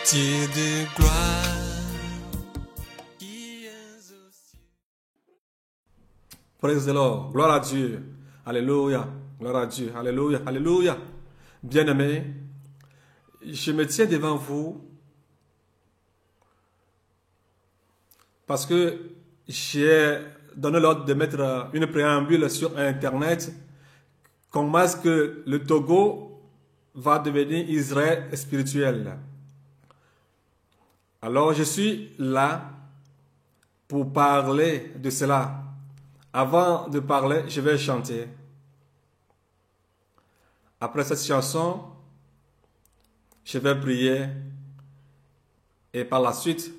Dieu de gloire, qui es au ciel. Praise the Lord. Gloire à Dieu. Alléluia. Gloire à Dieu. Alléluia. Alléluia. Bien-aimés, je me tiens devant vous parce que j'ai donné l'ordre de mettre une préambule sur Internet. Comment est-ce que le Togo va devenir Israël spirituel? Alors, je suis là pour parler de cela. Avant de parler, je vais chanter. Après cette chanson, je vais prier. Et par la suite,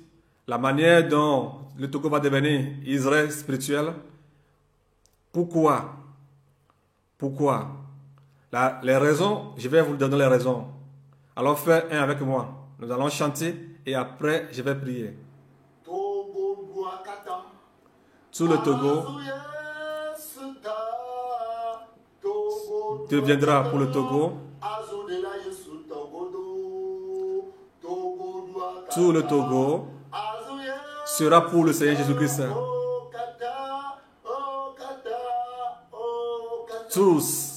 la manière dont le Togo va devenir Israël spirituel. Pourquoi? Les raisons, je vais vous donner les raisons. Alors faites un avec moi. Nous allons chanter et après je vais prier. Tout le Togo deviendra pour le Togo. Tout le Togo sera pour le Seigneur Jésus-Christ. Tous.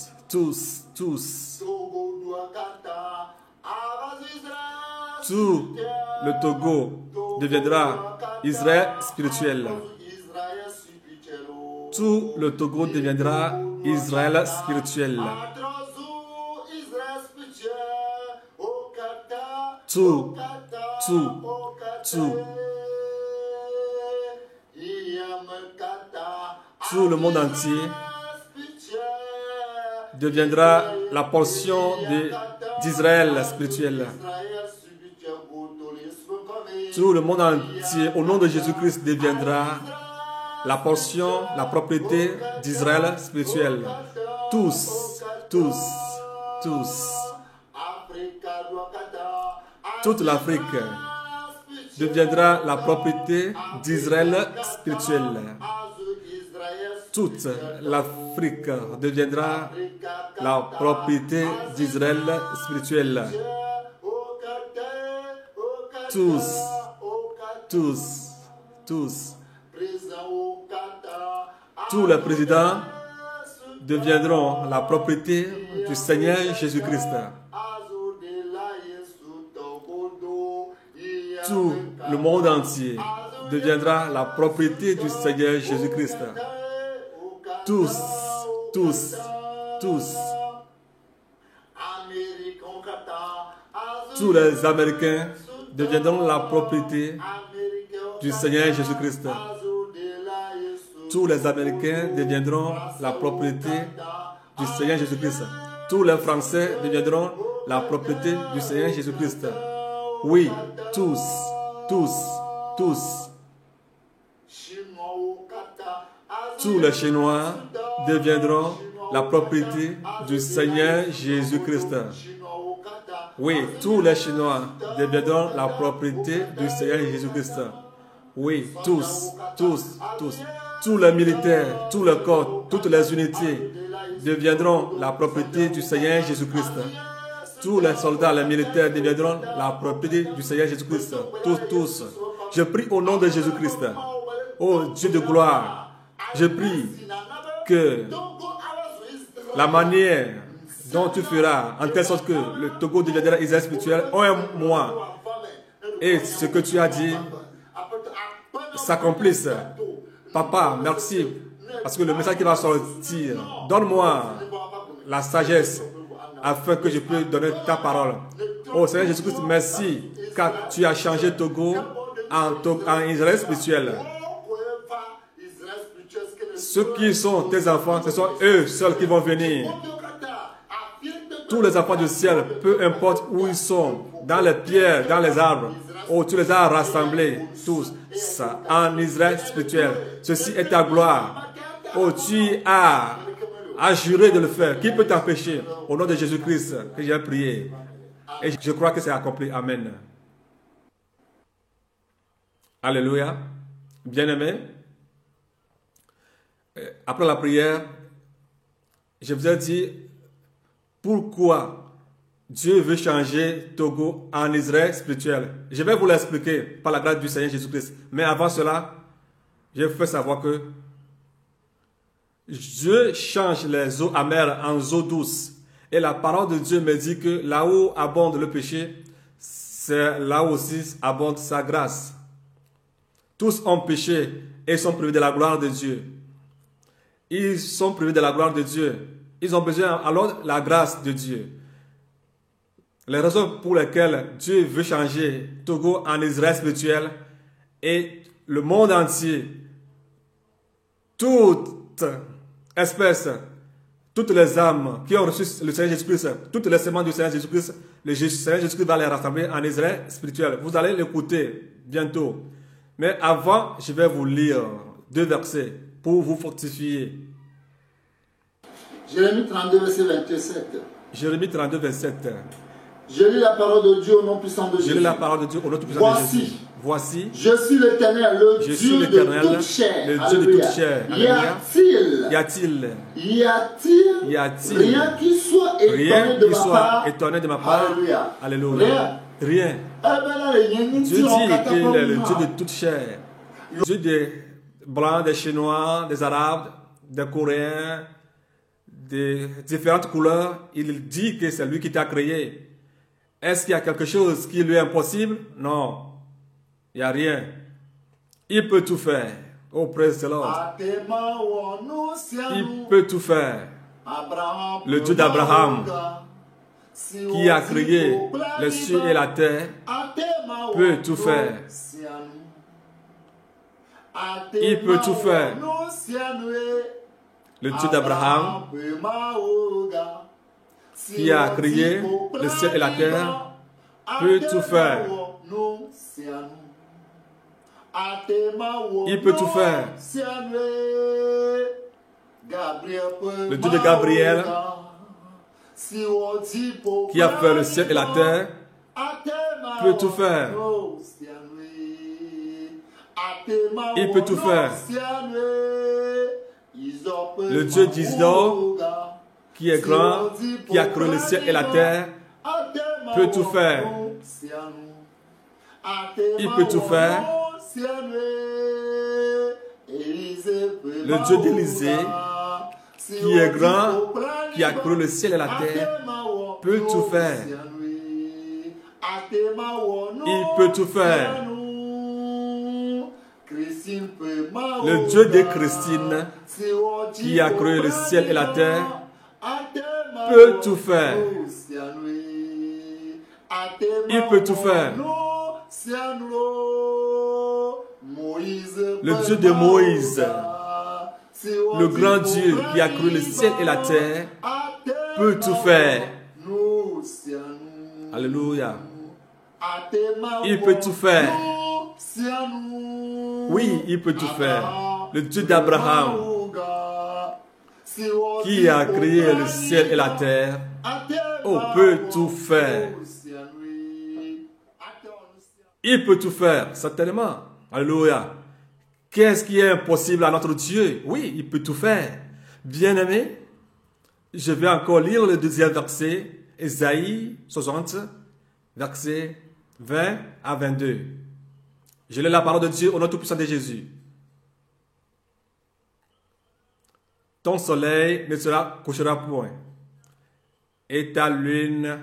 Tout le Togo deviendra Israël spirituel. Tout le Togo deviendra Israël spirituel. Tout le monde entier deviendra la portion d'Israël spirituel. Tout le monde entier, au nom de Jésus-Christ, deviendra la portion, la propriété d'Israël spirituel. Tous. Toute l'Afrique deviendra la propriété d'Israël spirituel. Toute l'Afrique deviendra la propriété d'Israël spirituel. Tous. Tous les présidents deviendront la propriété du Seigneur Jésus-Christ. Tout le monde entier deviendra la propriété du Seigneur Jésus-Christ. Tous. Tous les Américains deviendront la propriété du Seigneur Jésus-Christ. Tous les Américains deviendront la propriété du Seigneur Jésus-Christ. Tous les Français deviendront la propriété du Seigneur Jésus-Christ. Oui, tous. Tous les Chinois deviendront la propriété du Seigneur Jésus-Christ. Oui, tous les Chinois deviendront la propriété du Seigneur Jésus-Christ. Oui, tous. Tous les militaires, tous les corps, toutes les unités deviendront la propriété du Seigneur Jésus-Christ. Tous les soldats, les militaires deviendront la propriété du Seigneur Jésus-Christ. Tous. Je prie au nom de Jésus-Christ. Oh Dieu de gloire, je prie que la manière dont tu feras, en telle sorte que le Togo deviendra Israël spirituel en un mois, et ce que tu as dit s'accomplisse. Papa, merci, parce que le message qui va sortir, donne-moi la sagesse afin que je puisse donner ta parole. Oh Seigneur Jésus-Christ, merci, car tu as changé Togo en Israël spirituel. Ceux qui sont tes enfants, ce sont eux seuls qui vont venir. Tous les enfants du ciel, peu importe où ils sont, dans les pierres, dans les arbres, oh, tu les as rassemblés tous en Israël spirituel. Ceci est ta gloire. Oh, tu as juré de le faire. Qui peut t'empêcher? Au nom de Jésus-Christ que j'ai prié. Et je crois que c'est accompli. Amen. Alléluia. Bien-aimés, après la prière, je vous ai dit pourquoi Dieu veut changer Togo en Israël spirituel. Je vais vous l'expliquer par la grâce du Seigneur Jésus-Christ. Mais avant cela, je vous fais savoir que Dieu change les eaux amères en eaux douces. Et la parole de Dieu me dit que là où abonde le péché, c'est là où aussi abonde sa grâce. Tous ont péché et sont privés de la gloire de Dieu. Ils sont privés de la gloire de Dieu. Ils ont besoin alors de la grâce de Dieu. Les raisons pour lesquelles Dieu veut changer Togo en Israël spirituel et le monde entier, toute espèce, toutes les âmes qui ont reçu le Seigneur Jésus-Christ, toutes les semences du Seigneur Jésus-Christ, le Seigneur Jésus-Christ va les rassembler en Israël spirituel. Vous allez l'écouter bientôt. Mais avant, je vais vous lire 2 versets pour vous fortifier. Jérémie 32, verset 27. Jérémie 32, 27. Je lis la parole de Dieu au nom puissant de Jésus. Je lis la parole de Dieu au nom puissant de Jésus. Voici, je suis l'Éternel, le je Dieu suis de l'Éternel, toute chair. le Dieu de toute chair. Y a-t-il rien qui soit étonné de ma part? Alléluia. Rien. Dieu dit qu'il est le Dieu de toute chair. Dieu des Blancs, des Chinois, des Arabes, des Coréens, des différentes couleurs. Il dit que c'est lui qui t'a créé. Est-ce qu'il y a quelque chose qui lui est impossible? Non. Il n'y a rien. Il peut tout faire. Oh, praise the Lord. Il peut tout faire. Le Dieu d'Abraham, qui a créé les cieux et la terre, peut tout faire. Il peut tout faire. Le Dieu d'Abraham, qui a créé le ciel et la terre, peut tout faire. Il peut tout faire. Le Dieu de Gabriel, qui a fait le ciel et la terre, peut tout faire. Il peut tout faire. Le Dieu d'Isdor, qui est grand, qui a créé le ciel et la terre, peut tout faire. Il peut tout faire. Le Dieu d'Élysée, qui est grand, qui a créé le ciel et la terre, peut tout faire. Il peut tout faire. Le Dieu de Christine, qui a créé le ciel et la terre, peut tout faire. Il peut tout faire. Le Dieu de Moïse, le grand Dieu qui a créé le ciel et la terre, peut tout faire. Alléluia. Il peut tout faire. Oui, il peut tout faire. Le Dieu d'Abraham, qui a créé le ciel et la terre, peut tout faire. Il peut tout faire, certainement. Alléluia. Qu'est-ce qui est impossible à notre Dieu? Oui, il peut tout faire. Bien-aimé, je vais encore lire le 2e verset, Ésaïe 60, verset 20 à 22. Je lis la parole de Dieu au nom tout-puissant de Jésus. Ton soleil ne se couchera point, et ta lune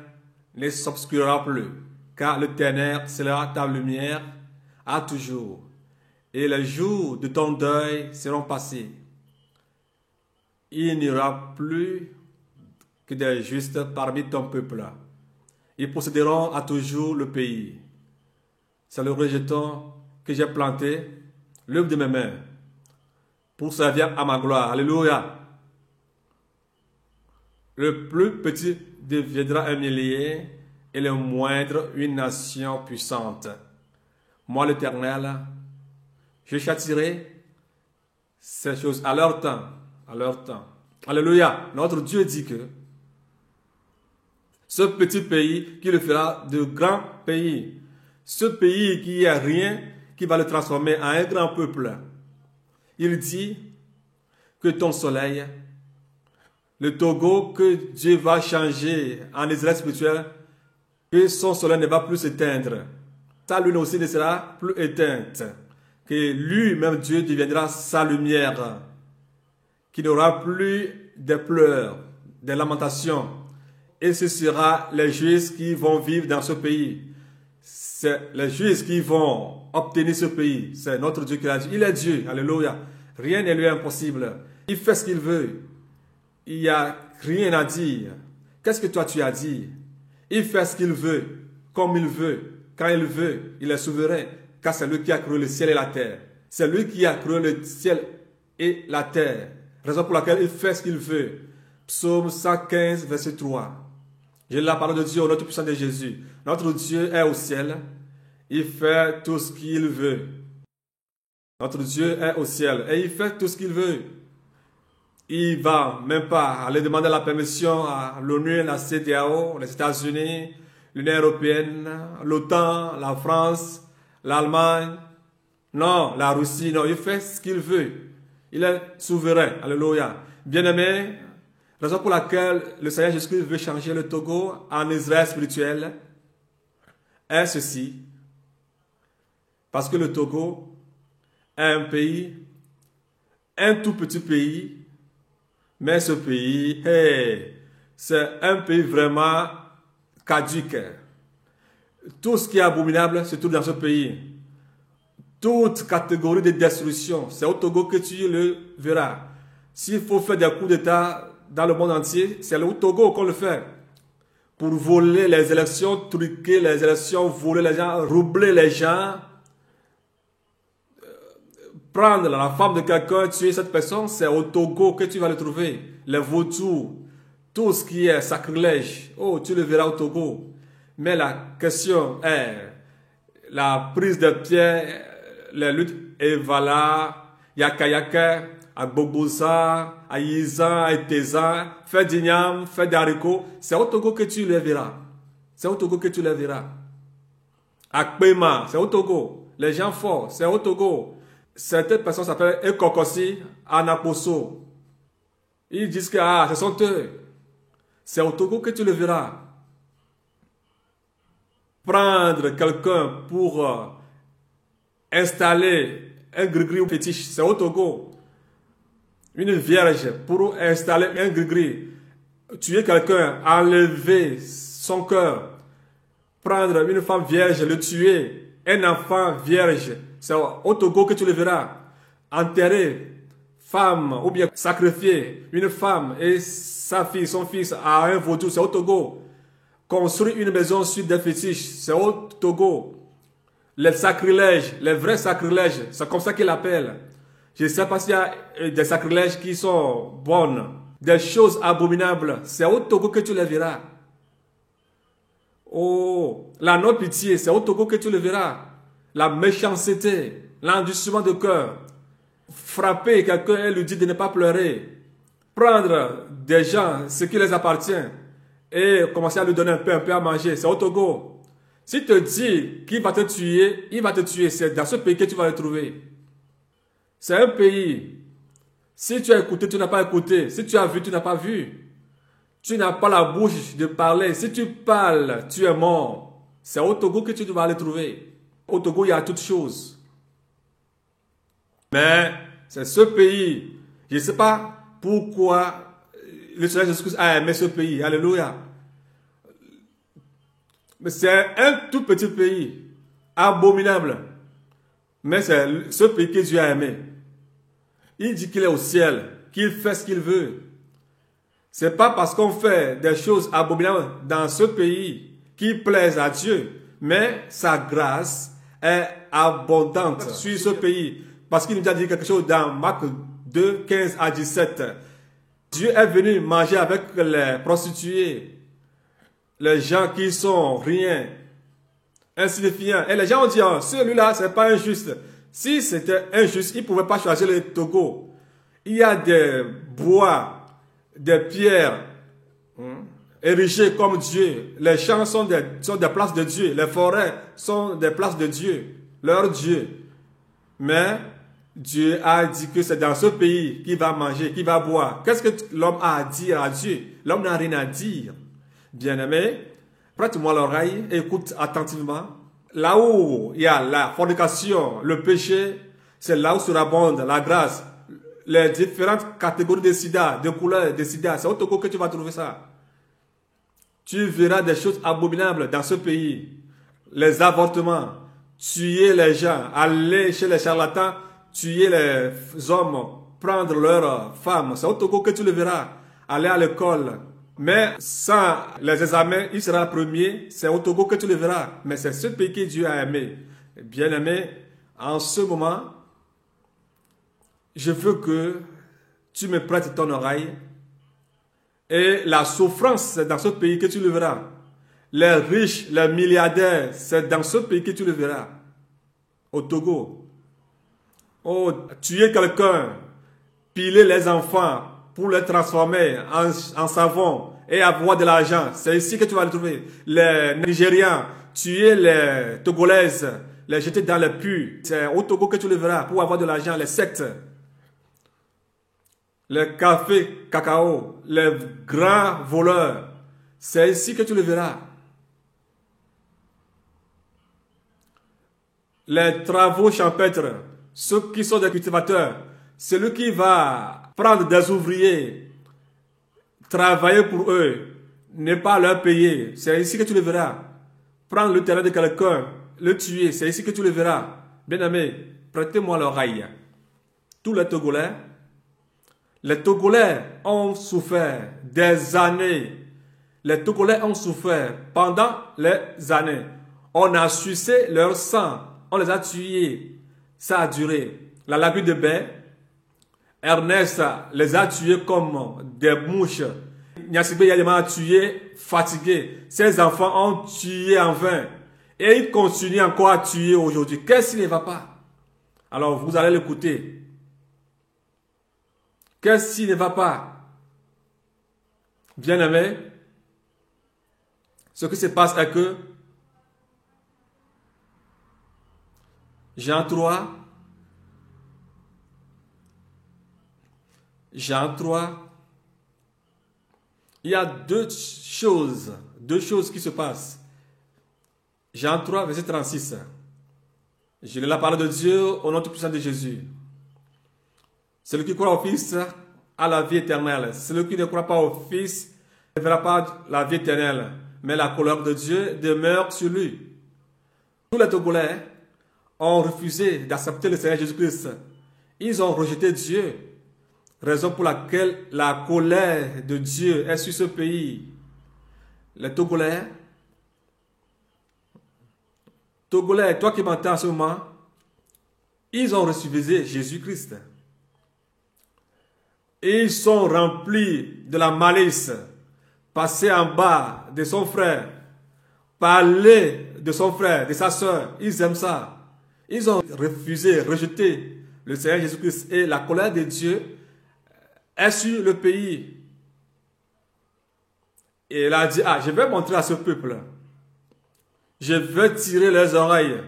ne s'obscurera plus, car le ténèbre sera ta lumière à toujours, et les jours de ton deuil seront passés. Il n'y aura plus que des justes parmi ton peuple. Ils posséderont à toujours le pays. C'est le rejeton que j'ai planté, l'œuvre de mes mains, pour servir à ma gloire. Alléluia. Le plus petit deviendra un millier, et le moindre une nation puissante. Moi, l'Éternel, je châtirai ces choses à leur temps. À leur temps. Alléluia. Notre Dieu dit que ce petit pays qui le fera de grand pays, ce pays qui a rien, qui va le transformer en un grand peuple. Il dit que ton soleil le Togo que Dieu va changer en Israël spirituel, que son soleil ne va plus s'éteindre. Sa lune aussi ne sera plus éteinte. Que lui-même Dieu deviendra sa lumière. Qu'il n'y aura plus de pleurs, de lamentations. Et ce sera les Juifs qui vont vivre dans ce pays. C'est les Juifs qui vont obtenir ce pays. C'est notre Dieu qui l'a dit. Il est Dieu. Alléluia. Rien n'est lui impossible. Il fait ce qu'il veut. Il n'y a rien à dire. Qu'est-ce que toi tu as dit? Il fait ce qu'il veut, comme il veut, quand il veut. Il est souverain, car c'est lui qui a créé le ciel et la terre. C'est lui qui a créé le ciel et la terre. Raison pour laquelle il fait ce qu'il veut. Psaume 115, verset 3. J'ai la parole de Dieu au nom tout puissant de Jésus. Notre Dieu est au ciel. Il fait tout ce qu'il veut. Notre Dieu est au ciel et il fait tout ce qu'il veut. Il va même pas aller demander la permission à l'ONU, la CEDEAO, les États-Unis, l'Union européenne, l'OTAN, la France, l'Allemagne. Non, la Russie, non, il fait ce qu'il veut. Il est souverain. Alléluia. Bien-aimé, raison pour laquelle le Seigneur Jésus-Christ veut changer le Togo en Israël spirituel est ceci. Parce que le Togo est un pays, un tout petit pays, mais ce pays, hey, c'est un pays vraiment caduque. Tout ce qui est abominable se trouve dans ce pays. Toute catégorie de destruction, c'est au Togo que tu le verras. S'il faut faire des coups d'État dans le monde entier, c'est au Togo qu'on le fait. Pour voler les élections, truquer les élections, voler les gens, roubler les gens, prendre la femme de quelqu'un, tuer cette personne, c'est au Togo que tu vas le trouver. Les vautours, tout ce qui est sacrilège, oh, tu le verras au Togo. Mais la question est, la prise de pierre, les luttes Evala, Yakayaka, à Bobosa, à Yizan, à Eteza, fait d'igname, fait d'haricots, c'est au Togo que tu les verras. C'est au Togo que tu les verras. À Kpema, c'est au Togo. Les gens forts, c'est au Togo. Certaines personnes s'appellent Ekokosi, Anaposo. Ils disent que ce sont eux. C'est au Togo que tu le verras. Prendre quelqu'un pour installer un gris-gris ou fétiche, c'est au Togo. Une vierge pour installer un gris-gris. Tuer quelqu'un, enlever son cœur. Prendre une femme vierge, le tuer. Un enfant vierge. C'est au Togo que tu le verras. Enterrer femme ou bien sacrifier une femme et sa fille, son fils à un vaudou, c'est au Togo. Construire une maison sur des fétiches, c'est au Togo. Les sacrilèges, les vrais sacrilèges, c'est comme ça qu'ils l'appellent. Je ne sais pas s'il y a des sacrilèges qui sont bonnes. Des choses abominables, c'est au Togo que tu les verras. Oh, la non-pitié, c'est au Togo que tu le verras. La méchanceté, l'endurcissement de cœur, frapper quelqu'un et lui dire de ne pas pleurer, prendre des gens, ce qui les appartient, et commencer à lui donner un peu à manger, c'est au Togo. S'il te dit qu'il va te tuer, il va te tuer, c'est dans ce pays que tu vas le trouver. C'est un pays, si tu as écouté, tu n'as pas écouté, si tu as vu, tu n'as pas vu, tu n'as pas la bouche de parler, si tu parles, tu es mort. C'est au Togo que tu vas le trouver. Au Togo, il y a toutes choses. Mais c'est ce pays. Je ne sais pas pourquoi le Seigneur Jésus-Christ a aimé ce pays. Alléluia. Mais c'est un tout petit pays. Abominable. Mais c'est ce pays que Dieu a aimé. Il dit qu'il est au ciel. Qu'il fait ce qu'il veut. Ce n'est pas parce qu'on fait des choses abominables dans ce pays qui plaisent à Dieu. Mais sa grâce est abondante sur ce pays. Parce qu'il nous a dit quelque chose dans Marc 2, 15 à 17. Dieu est venu manger avec les prostituées, les gens qui sont rien, insignifiants. Et les gens ont dit, celui-là, ce n'est pas injuste. Si c'était injuste, il ne pouvait pas choisir le Togo. Il y a des bois, des pierres érigées comme Dieu. Les champs sont des places de Dieu. Les forêts sont des places de Dieu, leur Dieu. Mais Dieu a dit que c'est dans ce pays qu'il va manger, qu'il va boire. Qu'est-ce que l'homme a à dire à Dieu? L'homme n'a rien à dire. Bien-aimé, prête-moi l'oreille et écoute attentivement. Là où il y a la fornication, le péché, c'est là où surabonde la grâce. Les différentes catégories de sida, de couleurs de sida, c'est au Togo que tu vas trouver ça. Tu verras des choses abominables dans ce pays. Les avortements, tuer les gens, aller chez les charlatans, tuer les hommes, prendre leurs femmes. C'est au Togo que tu le verras. Aller à l'école. Mais sans les examens, il sera le premier. C'est au Togo que tu le verras. Mais c'est ce pays que Dieu a aimé. Bien aimé, en ce moment, je veux que tu me prêtes ton oreille. Et la souffrance, c'est dans ce pays que tu le verras. Les riches, les milliardaires, c'est dans ce pays que tu le verras. Au Togo. Oh, tuer quelqu'un, piler les enfants pour les transformer en savon et avoir de l'argent. C'est ici que tu vas le trouver. Les Nigérians, tuer les Togolaises, les jeter dans les puits. C'est au Togo que tu le verras pour avoir de l'argent. Les sectes. Les cafés, cacao, les grands voleurs, c'est ici que tu le verras. Les travaux champêtres, ceux qui sont des cultivateurs, celui qui va prendre des ouvriers, travailler pour eux, ne pas leur payer, c'est ici que tu le verras. Prendre le terrain de quelqu'un, le tuer, c'est ici que tu le verras. Bien aimé, prêtez-moi l'oreille. Tous les Togolais ont souffert des années. Les Togolais ont souffert pendant les années. On a sucé leur sang. On les a tués. Ça a duré. La lagune de baie, Ernest les a tués comme des mouches. Nyasibé Yadema a tué, fatigué. Ses enfants ont tué en vain. Et ils continuent encore à tuer aujourd'hui. Qu'est-ce qui ne va pas? Alors vous allez l'écouter. Qu'est-ce qui ne va pas? Bien-aimé, ce qui se passe est que Jean 3, il y a deux choses qui se passent. Jean 3, verset 36. Je lis la parole de Dieu au nom tout puissant de Jésus. Celui qui croit au Fils a la vie éternelle. Celui qui ne croit pas au Fils ne verra pas la vie éternelle. Mais la colère de Dieu demeure sur lui. Tous les Togolais ont refusé d'accepter le Seigneur Jésus-Christ. Ils ont rejeté Dieu. Raison pour laquelle la colère de Dieu est sur ce pays. Les Togolais, toi qui m'entends en ce moment, ils ont refusé Jésus-Christ. Ils sont remplis de la malice. Passer en bas de son frère. Parler de son frère, de sa soeur. Ils aiment ça. Ils ont refusé, rejeté le Seigneur Jésus-Christ. Et la colère de Dieu est sur le pays. Et il a dit, je vais montrer à ce peuple. Je vais tirer leurs oreilles.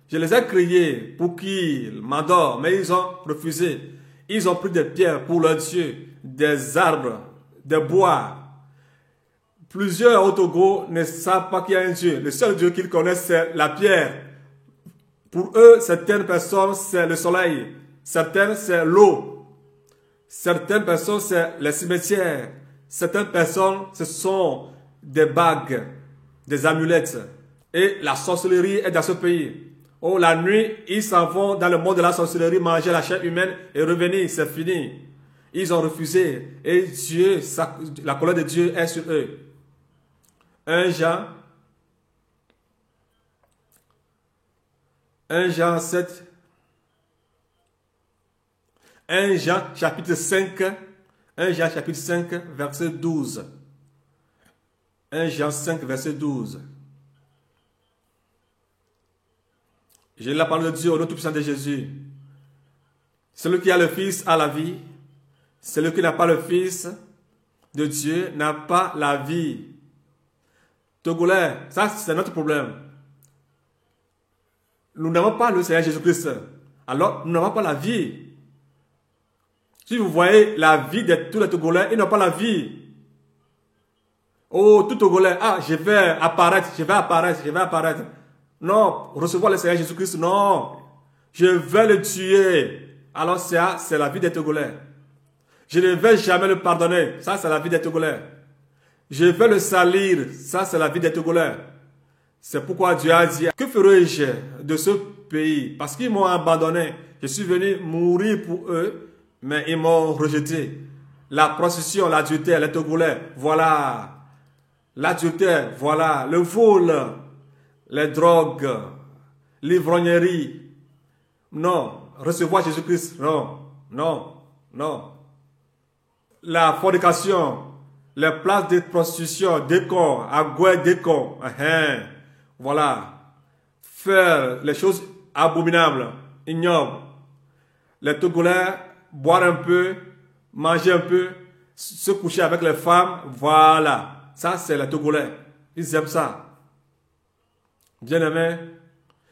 Je les ai criés pour qu'ils m'adorent. Mais ils ont refusé. Ils ont pris des pierres pour leur Dieu, des arbres, des bois. Plusieurs au Togo ne savent pas qu'il y a un Dieu. Le seul Dieu qu'ils connaissent, c'est la pierre. Pour eux, certaines personnes, c'est le soleil. Certaines, c'est l'eau. Certaines personnes, c'est les cimetières. Certaines personnes, ce sont des bagues, des amulettes. Et la sorcellerie est dans ce pays. Oh, la nuit, ils s'en vont dans le monde de la sorcellerie, manger la chair humaine et revenir, c'est fini. Ils ont refusé. Et Dieu, la colère de Dieu est sur eux. 1 Jean 7. 1 Jean chapitre 5. 1 Jean chapitre 5, verset 12. 1 Jean 5, verset 12. J'ai la parole de Dieu au nom tout-puissant de Jésus. Celui qui a le Fils a la vie. Celui qui n'a pas le Fils de Dieu n'a pas la vie. Togolais, ça c'est notre problème. Nous n'avons pas le Seigneur Jésus-Christ. Alors nous n'avons pas la vie. Si vous voyez la vie de tous les Togolais, ils n'ont pas la vie. Oh, tout Togolais, ah, je vais apparaître, je vais apparaître, je vais apparaître. Non, recevoir le Seigneur Jésus-Christ, non. Je vais le tuer. Alors ça, c'est la vie des Togolais. Je ne vais jamais le pardonner. Ça, c'est la vie des Togolais. Je vais le salir. Ça, c'est la vie des Togolais. C'est pourquoi Dieu a dit, que ferai-je de ce pays? Parce qu'ils m'ont abandonné. Je suis venu mourir pour eux, mais ils m'ont rejeté. La prostitution, l'adultère, les Togolais, voilà. L'adultère, voilà. Le vol, les drogues, l'ivrognerie. Non. Recevoir Jésus-Christ, non. Non. Non. La fornication, les places de prostitution, décon, agoué, décon. Voilà. Faire les choses abominables, ignobles. Les Togolais, boire un peu, manger un peu, se coucher avec les femmes, voilà. Ça, c'est les Togolais. Ils aiment ça. Bien-aimés,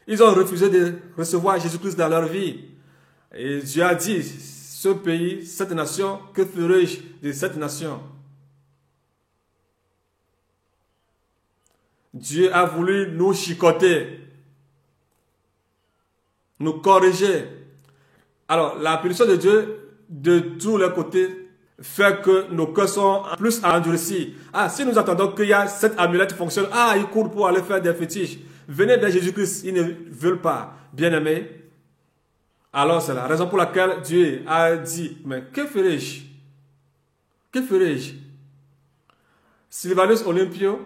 ils ont refusé de recevoir Jésus-Christ dans leur vie. Et Dieu a dit, ce pays, cette nation, que ferai-je de cette nation? Dieu a voulu nous chicoter, nous corriger. Alors, la punition de Dieu, de tous les côtés, fait que nos cœurs sont plus endurcis. Ah, si nous attendons qu'il y a cette amulette qui fonctionne, ah, ils courent pour aller faire des fétiches. Venez vers Jésus-Christ, ils ne veulent pas. Bien-aimés, alors c'est la raison pour laquelle Dieu a dit, mais que ferai-je? Que ferai-je? Sylvanus Olympio,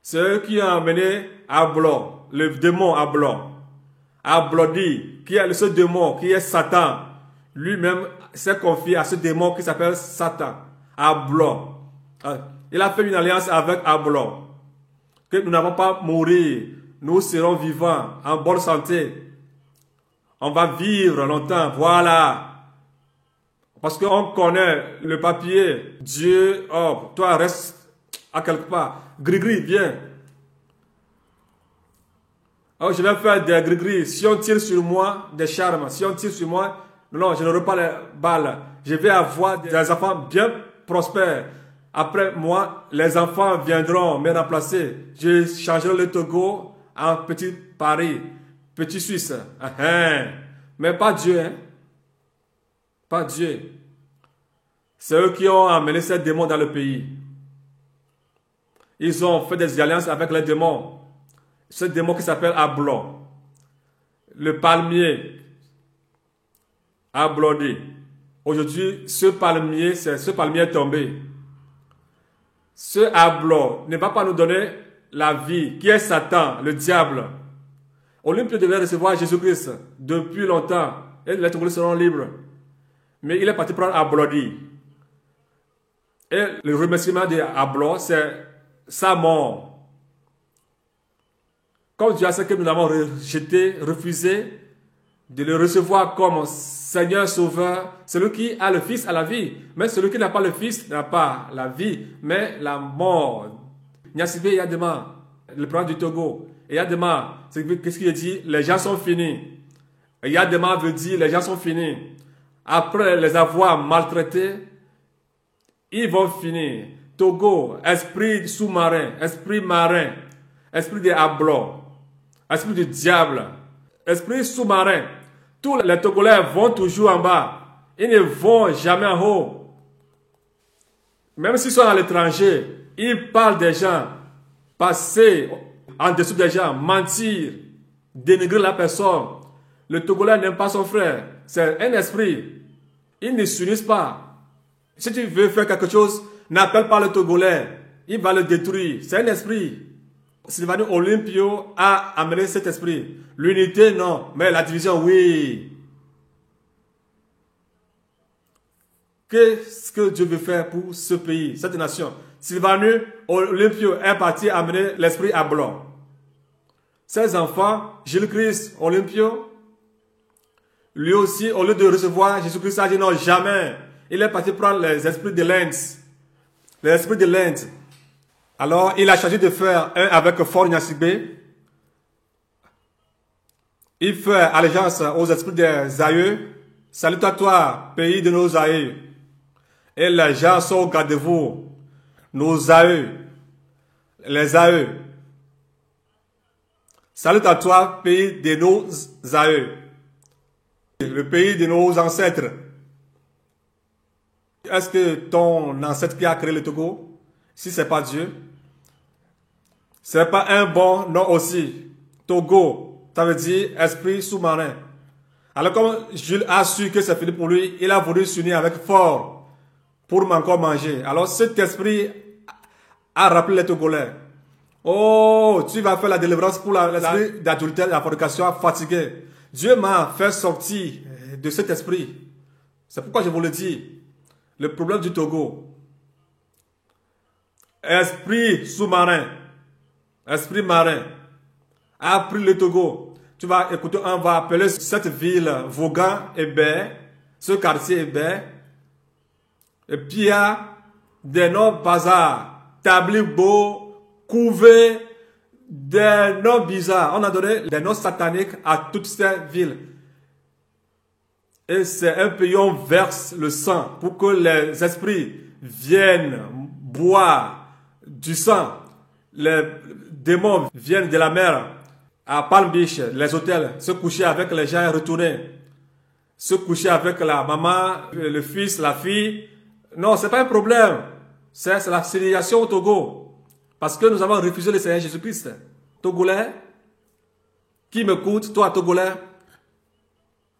c'est eux qui ont amené Ablon, le démon Ablon. Ablodi, qui est ce démon, qui est Satan. Lui-même s'est confié à ce démon qui s'appelle Satan. Ablon. Il a fait une alliance avec Ablon. Que nous n'avons pas mourir. Nous serons vivants, en bonne santé. On va vivre longtemps, voilà. Parce qu'on connaît le papier. Dieu, oh, toi reste à quelque part. Gris-gris, viens. Oh, je vais faire des gris-gris. Si on tire sur moi, des charmes. Si on tire sur moi, non, je n'aurai pas les balles. Je vais avoir des enfants bien prospères. Après moi, les enfants viendront me remplacer. Je changerai le Togo en petit Paris, petit Suisse. Mais pas Dieu, hein. Pas Dieu. C'est eux qui ont amené ces démons dans le pays. Ils ont fait des alliances avec les démons. Ce démon qui s'appelle Ablon. Le palmier. Ablodé. Aujourd'hui, ce palmier est tombé. Ce Ablon ne va pas nous donner la vie, qui est Satan, le diable. Olympio devait recevoir Jésus-Christ depuis longtemps. Et les Togolais seront libres. Mais il est parti prendre Ablodi. Et le remerciement d'Ablon, c'est sa mort. Comme Dieu a sait que nous l'avons rejeté, refusé de le recevoir comme Seigneur Sauveur, celui qui a le Fils a la vie. Mais celui qui n'a pas le Fils n'a pas la vie, mais la mort. Nyasibé Yadema, le président du Togo. Et Yadema, qu'est-ce qu'il dit? Les gens sont finis. Et Yadema veut dire les gens sont finis. Après les avoir maltraités, ils vont finir. Togo, esprit sous-marin, esprit marin, esprit de Ablon, esprit du diable, esprit sous-marin. Tous les Togolais vont toujours en bas. Ils ne vont jamais en haut. Même s'ils sont à l'étranger, ils parlent des gens, passer en dessous des gens, mentir, dénigrer la personne. Le Togolais n'aime pas son frère. C'est un esprit. Ils ne s'unissent pas. Si tu veux faire quelque chose, n'appelle pas le Togolais. Il va le détruire. C'est un esprit. Sylvanus Olympio a amené cet esprit. L'unité, non. Mais la division, oui. Qu'est-ce que Dieu veut faire pour ce pays, cette nation? Sylvanus Olympio est parti amener l'esprit à blanc. Ses enfants, Jésus-Christ Olympio, lui aussi, au lieu de recevoir Jésus-Christ, a dit non, jamais. Il est parti prendre les esprits de l'Inde. Les esprits de l'Inde. Alors, il a choisi de faire un avec Fort Nyasibé. Il fait allégeance aux esprits des aïeux. Salut à toi, pays de nos aïeux. Et les gens sont au garde-vous. Nos aïeux. Les aïeux. Salut à toi, pays de nos aïeux. Le pays de nos ancêtres. Est-ce que ton ancêtre qui a créé le Togo, si ce n'est pas Dieu, ce n'est pas un bon nom aussi? Togo, ça veut dire esprit sous-marin. Alors comme Jules a su que c'est fini pour lui, il a voulu s'unir avec fort pour encore manger. Alors cet esprit a rappelé les Togolais. Oh, tu vas faire la délivrance pour l'esprit d'adultère, la fornication, fatigué. Dieu m'a fait sortir de cet esprit. C'est pourquoi je vous le dis. Le problème du Togo. Esprit sous-marin. Esprit marin. A pris le Togo. Tu vas écouter, on va appeler cette ville Vaughan et Baie. Ce quartier est Baie. Et puis il y a des noms bazar. Tablibo, Couvé, des noms bizarres. On a donné des noms sataniques à toutes ces villes. Et c'est un pays où on verse le sang pour que les esprits viennent boire du sang. Les démons viennent de la mer à Palm Beach, les hôtels, se coucher avec les gens et retourner. Se coucher avec la maman, le fils, la fille. Non, c'est pas un problème. C'est la civilisation au Togo. Parce que nous avons refusé le Seigneur Jésus-Christ. Togolais, qui m'écoute, toi Togolais,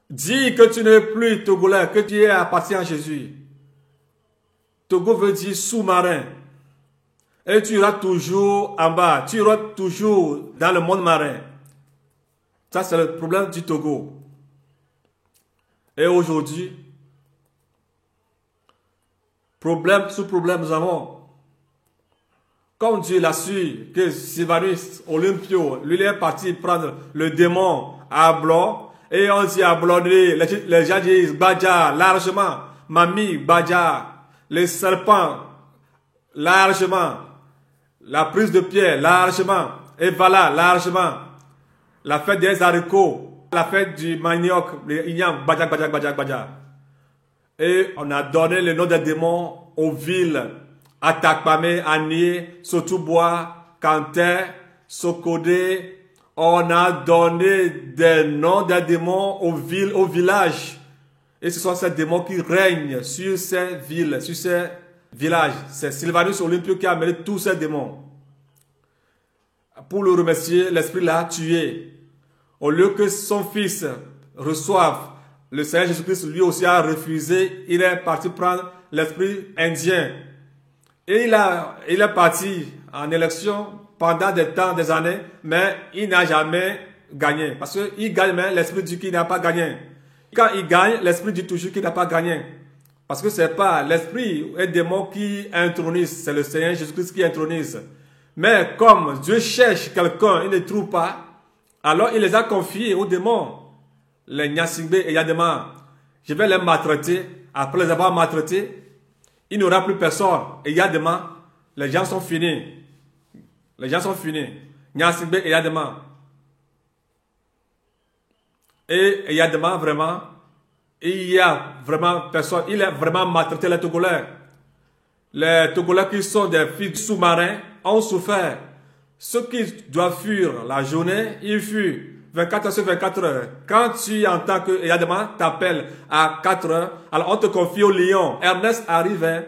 dis que tu n'es plus Togolais, que tu es appartient à Jésus. Togo veut dire sous-marin. Et tu iras toujours en bas, tu iras toujours dans le monde marin. Ça, c'est le problème du Togo. Et aujourd'hui, problème sous problème nous avons. Comme Dieu l'a su que Sylvanus Olympio, lui, il est parti prendre le démon à Blanc. Et on dit à Blanc, les gens disent Badja, largement. Mami, Badja. Les serpents, largement. La prise de pierre, largement. Et voilà, largement. La fête des haricots. La fête du manioc, le ignam, Badja, Badja, Badja, Badja. Et on a donné le nom des démons aux villes. Atakpame, Anié, Sotubois, Kanté, Sokodé. On a donné des noms des démons aux villes, aux villages. Et ce sont ces démons qui règnent sur ces villes, sur ces villages. C'est Sylvanus Olympio qui a amené tous ces démons. Pour le remercier, l'esprit l'a tué. Au lieu que son fils reçoive, le Seigneur Jésus-Christ lui aussi a refusé. Il est parti prendre l'esprit indien. Et il est parti en élection pendant des temps, des années, mais il n'a jamais gagné. Parce qu'il gagne, mais l'esprit dit qu'il n'a pas gagné. Quand il gagne, l'esprit dit toujours qu'il n'a pas gagné. Parce que ce n'est pas l'esprit et démon qui intronise, c'est le Seigneur Jésus-Christ qui intronise. Mais comme Dieu cherche quelqu'un, il ne trouve pas, alors il les a confiés aux démons. Les Nyasingbe et Yadema, je vais les maltraiter. Après les avoir maltraités, il n'y aura plus personne. Et Yadema, les gens sont finis. Les gens sont finis. Nyasingbe et Yadema. Et Yadema, vraiment, il y a vraiment personne. Il a vraiment maltraité les Togolais. Les Togolais qui sont des filles sous-marins ont souffert. Ceux qui doivent fuir la journée, ils fuient. 24 heures sur 24 heures. Quand tu entends que Yadema t'appelle à 4 heures, alors on te confie au lion. Ernest arrive. Hein.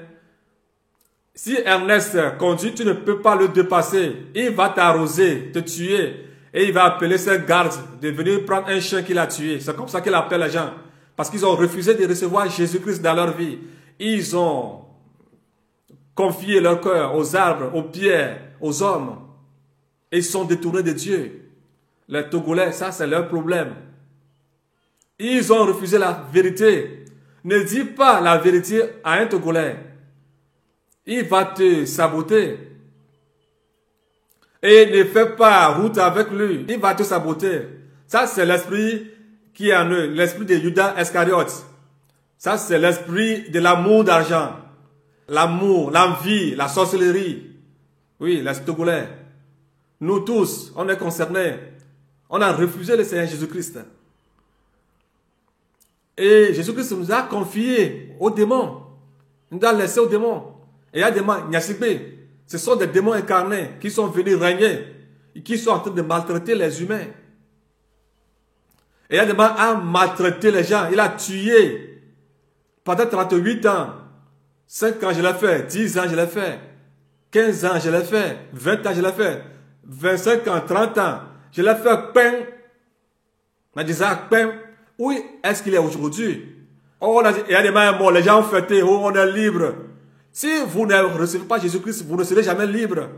Si Ernest conduit, tu ne peux pas le dépasser. Il va t'arroser, te tuer. Et il va appeler ses gardes de venir prendre un chien qu'il a tué. C'est comme ça qu'il appelle les gens. Parce qu'ils ont refusé de recevoir Jésus-Christ dans leur vie. Ils ont confié leur cœur aux arbres, aux pierres, aux hommes. Et ils sont détournés de Dieu. Les Togolais, ça c'est leur problème. Ils ont refusé la vérité. Ne dis pas la vérité à un Togolais. Il va te saboter. Et ne fais pas route avec lui. Il va te saboter. Ça c'est l'esprit qui est en eux. L'esprit de Judas Iscariote. Ça c'est l'esprit de l'amour d'argent. L'amour, l'envie, la sorcellerie. Oui, les Togolais. Nous tous, on est concernés. On a refusé le Seigneur Jésus-Christ. Et Jésus-Christ nous a confiés aux démons. Il nous a laissés aux démons. Et il y a des démons, Nyasibé. Ce sont des démons incarnés qui sont venus régner et qui sont en train de maltraiter les humains. Et il y a des démons à maltraiter les gens. Il a tué pendant 38 ans. 5 ans je l'ai fait, 10 ans je l'ai fait, 15 ans je l'ai fait, 20 ans je l'ai fait, 25 ans, 30 ans. Je l'ai fait peine. On disait peine. Où est-ce qu'il est aujourd'hui? Oh, il y a des mains morts, les gens ont fêté, oh, on est libre. Si vous ne recevez pas Jésus-Christ, vous ne serez jamais libre.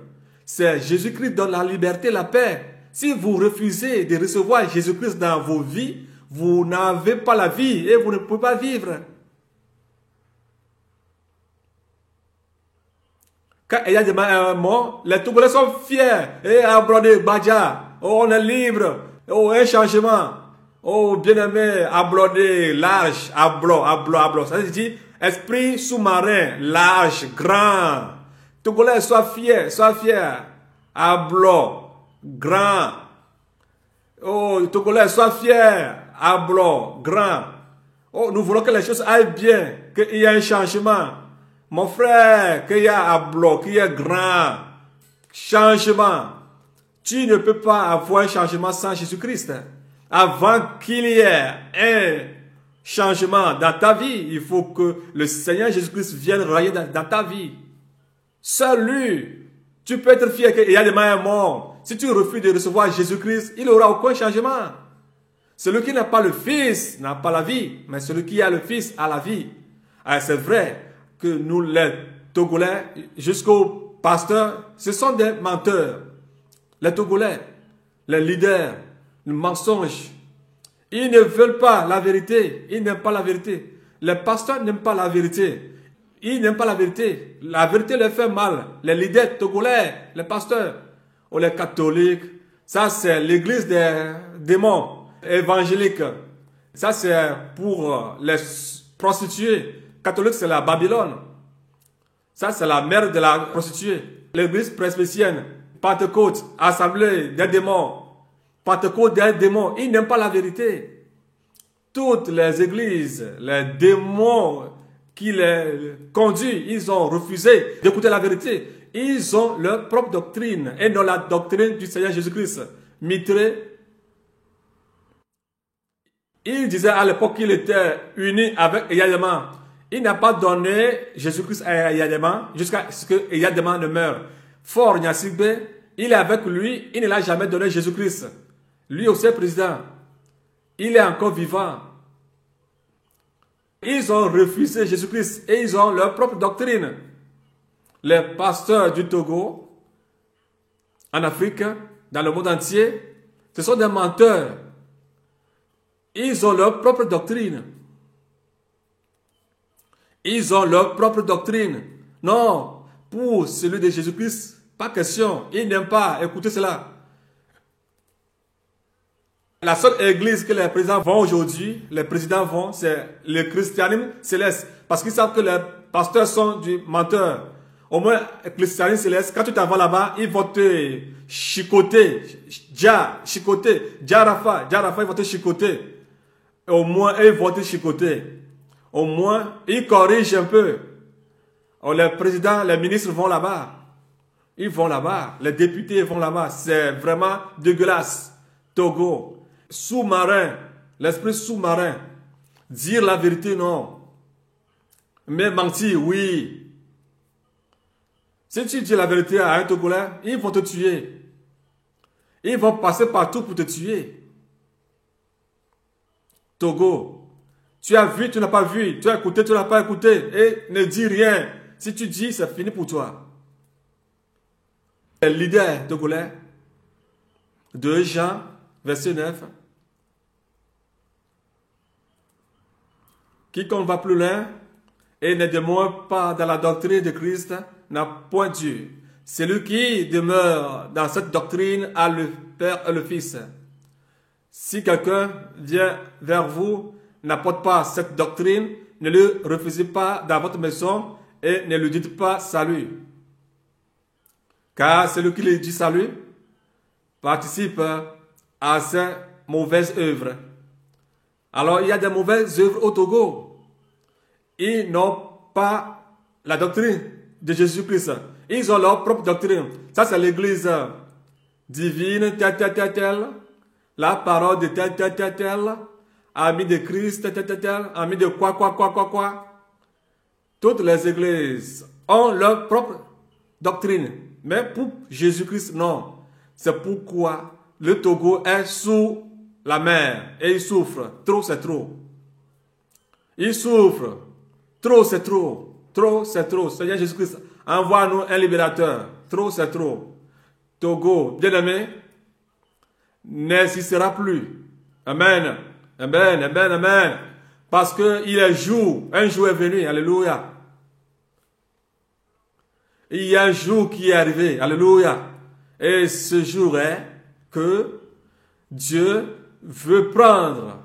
C'est Jésus-Christ qui donne la liberté, la paix. Si vous refusez de recevoir Jésus-Christ dans vos vies, vous n'avez pas la vie et vous ne pouvez pas vivre. Quand il y a des morts, les Togolais sont fiers. Et Ablodé, Badja, oh, on est libre. Oh, un changement. Oh, bien-aimé, Ablodé, large, ablo. Ça veut dire esprit sous-marin, large, grand. Togolais, sois fier. Ablo, grand. Oh, Togolais, sois fier. Ablo, grand. Oh, nous voulons que les choses aillent bien, qu'il y ait un changement. Mon frère, qu'il y a ablo, qu'il y ait grand. Changement. Tu ne peux pas avoir un changement sans Jésus-Christ. Avant qu'il y ait un changement dans ta vie, il faut que le Seigneur Jésus-Christ vienne régner dans ta vie. Seul lui, tu peux être fier qu'il y a des mains morts. Si tu refuses de recevoir Jésus-Christ, il n'aura aucun changement. Celui qui n'a pas le Fils n'a pas la vie, mais celui qui a le Fils a la vie. C'est vrai que nous, les Togolais, jusqu'aux pasteurs, ce sont des menteurs. Les Togolais, les leaders, le mensonge. Ils ne veulent pas la vérité. Ils n'aiment pas la vérité. Les pasteurs n'aiment pas la vérité. Ils n'aiment pas la vérité. La vérité leur fait mal. Les leaders togolais, les pasteurs, ou les catholiques, ça c'est l'église des démons évangéliques. Ça c'est pour les prostituées. Catholique c'est la Babylone. Ça c'est la mère de la prostituée. L'église presbytérienne, Pentecôte, assemblée des démons. Pentecôte des démons, ils n'aiment pas la vérité. Toutes les églises, les démons qui les conduisent, ils ont refusé d'écouter la vérité. Ils ont leur propre doctrine et non la doctrine du Seigneur Jésus-Christ. Mitré, il disait à l'époque qu'il était uni avec Eyadema. Il n'a pas donné Jésus-Christ à Eyadema jusqu'à ce que Eyadema ne meure. Fort Nyasibé, il est avec lui, il ne l'a jamais donné Jésus-Christ. Lui aussi est président. Il est encore vivant. Ils ont refusé Jésus-Christ et ils ont leur propre doctrine. Les pasteurs du Togo, en Afrique, dans le monde entier, ce sont des menteurs. Ils ont leur propre doctrine. Ils ont leur propre doctrine. Non, pour celui de Jésus-Christ, pas question. Ils n'aiment pas écouter cela. La seule église que les présidents vont aujourd'hui, les présidents vont, c'est le christianisme céleste. Parce qu'ils savent que les pasteurs sont du menteur. Au moins, le christianisme céleste, quand tu t'en vas là-bas, ils vont te chicoter. Rafa, ils vont te chicoter. Au moins, ils vont te chicoter. Au moins, ils corrigent un peu. Les présidents, les ministres vont là-bas. Ils vont là-bas. Les députés vont là-bas. C'est vraiment dégueulasse. Togo. Sous-marin, l'esprit sous-marin. Dire la vérité, non. Mais mentir, oui. Si tu dis la vérité à un Togolais, ils vont te tuer. Ils vont passer partout pour te tuer. Togo, tu as vu, tu n'as pas vu. Tu as écouté, tu n'as pas écouté. Et ne dis rien. Si tu dis, c'est fini pour toi. Les leaders togolais, 2 Jean, verset 9. Quiconque va plus loin et ne demeure pas dans la doctrine de Christ n'a point Dieu. Celui qui demeure dans cette doctrine a le Père et le Fils. Si quelqu'un vient vers vous, n'apporte pas cette doctrine, ne le refusez pas dans votre maison et ne lui dites pas salut. Car celui qui lui dit salut participe à ses mauvaises œuvres. Alors, il y a des mauvaises œuvres au Togo. Ils n'ont pas la doctrine de Jésus-Christ. Ils ont leur propre doctrine. Ça, c'est l'église divine, tel. La parole de tel. Ami de Christ, tel. Ami de quoi. Toutes les églises ont leur propre doctrine. Mais pour Jésus-Christ, non. C'est pourquoi le Togo est sous la mer et il souffre. Trop, c'est trop. Il souffre. Trop, c'est trop. Trop, c'est trop. Seigneur Jésus-Christ, envoie-nous un libérateur. Trop, c'est trop. Togo, bien-aimé, n'existera plus. Amen. Amen, amen, amen. Parce qu'il est jour. Un jour est venu. Alléluia. Il y a un jour qui est arrivé. Alléluia. Et ce jour est que Dieu veut prendre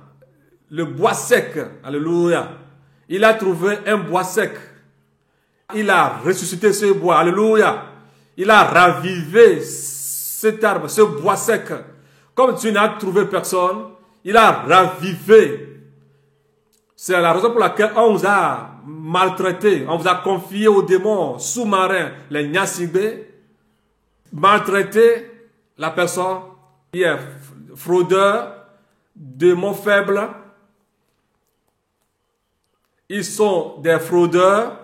le bois sec. Alléluia. Il a trouvé un bois sec. Il a ressuscité ce bois. Alléluia. Il a ravivé cet arbre, ce bois sec. Comme tu n'as trouvé personne, il a ravivé. C'est la raison pour laquelle on vous a maltraité. On vous a confié aux démons sous-marins, les Nyasibé. Maltraité la personne qui est fraudeur, démons faibles. Ils sont des fraudeurs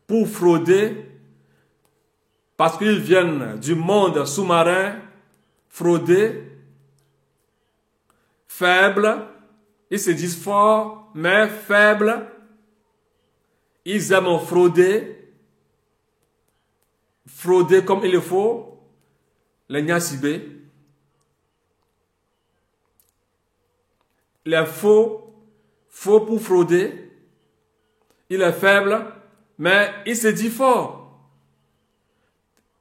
pour frauder parce qu'ils viennent du monde sous-marin, frauder, faibles. Ils se disent forts, mais faibles. Ils aiment frauder comme il le faut. Les Nyasibé. Les faux pour frauder. Il est faible, mais il se dit fort.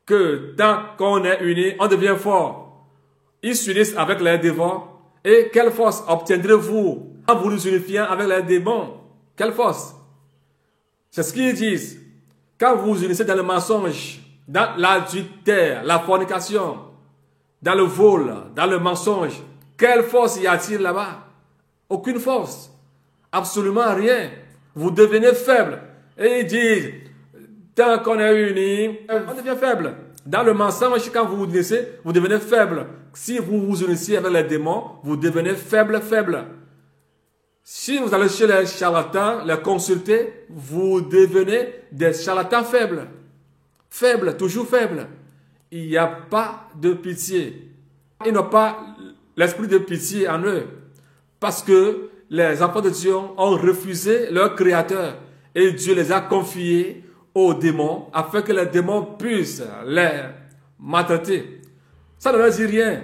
Que tant qu'on est unis, on devient fort. Ils s'unissent avec les démons. Et quelle force obtiendrez-vous en vous unifiant avec les démons? Quelle force? C'est ce qu'ils disent. Quand vous vous unissez dans le mensonge, dans l'adultère, la fornication, dans le vol, dans le mensonge, quelle force y a-t-il là-bas? Aucune force. Absolument rien. Vous devenez faible. Et ils disent, tant qu'on est unis, on devient faible. Dans le mensonge, quand vous vous unissez, vous devenez faible. Si vous vous unissez avec les démons, vous devenez faible. Si vous allez chez les charlatans, les consulter, vous devenez des charlatans faibles. Faibles, toujours faibles. Il n'y a pas de pitié. Ils n'ont pas l'esprit de pitié en eux. Parce que les enfants de Dieu ont refusé leur Créateur. Et Dieu les a confiés aux démons afin que les démons puissent les maltraiter. Ça ne leur dit rien.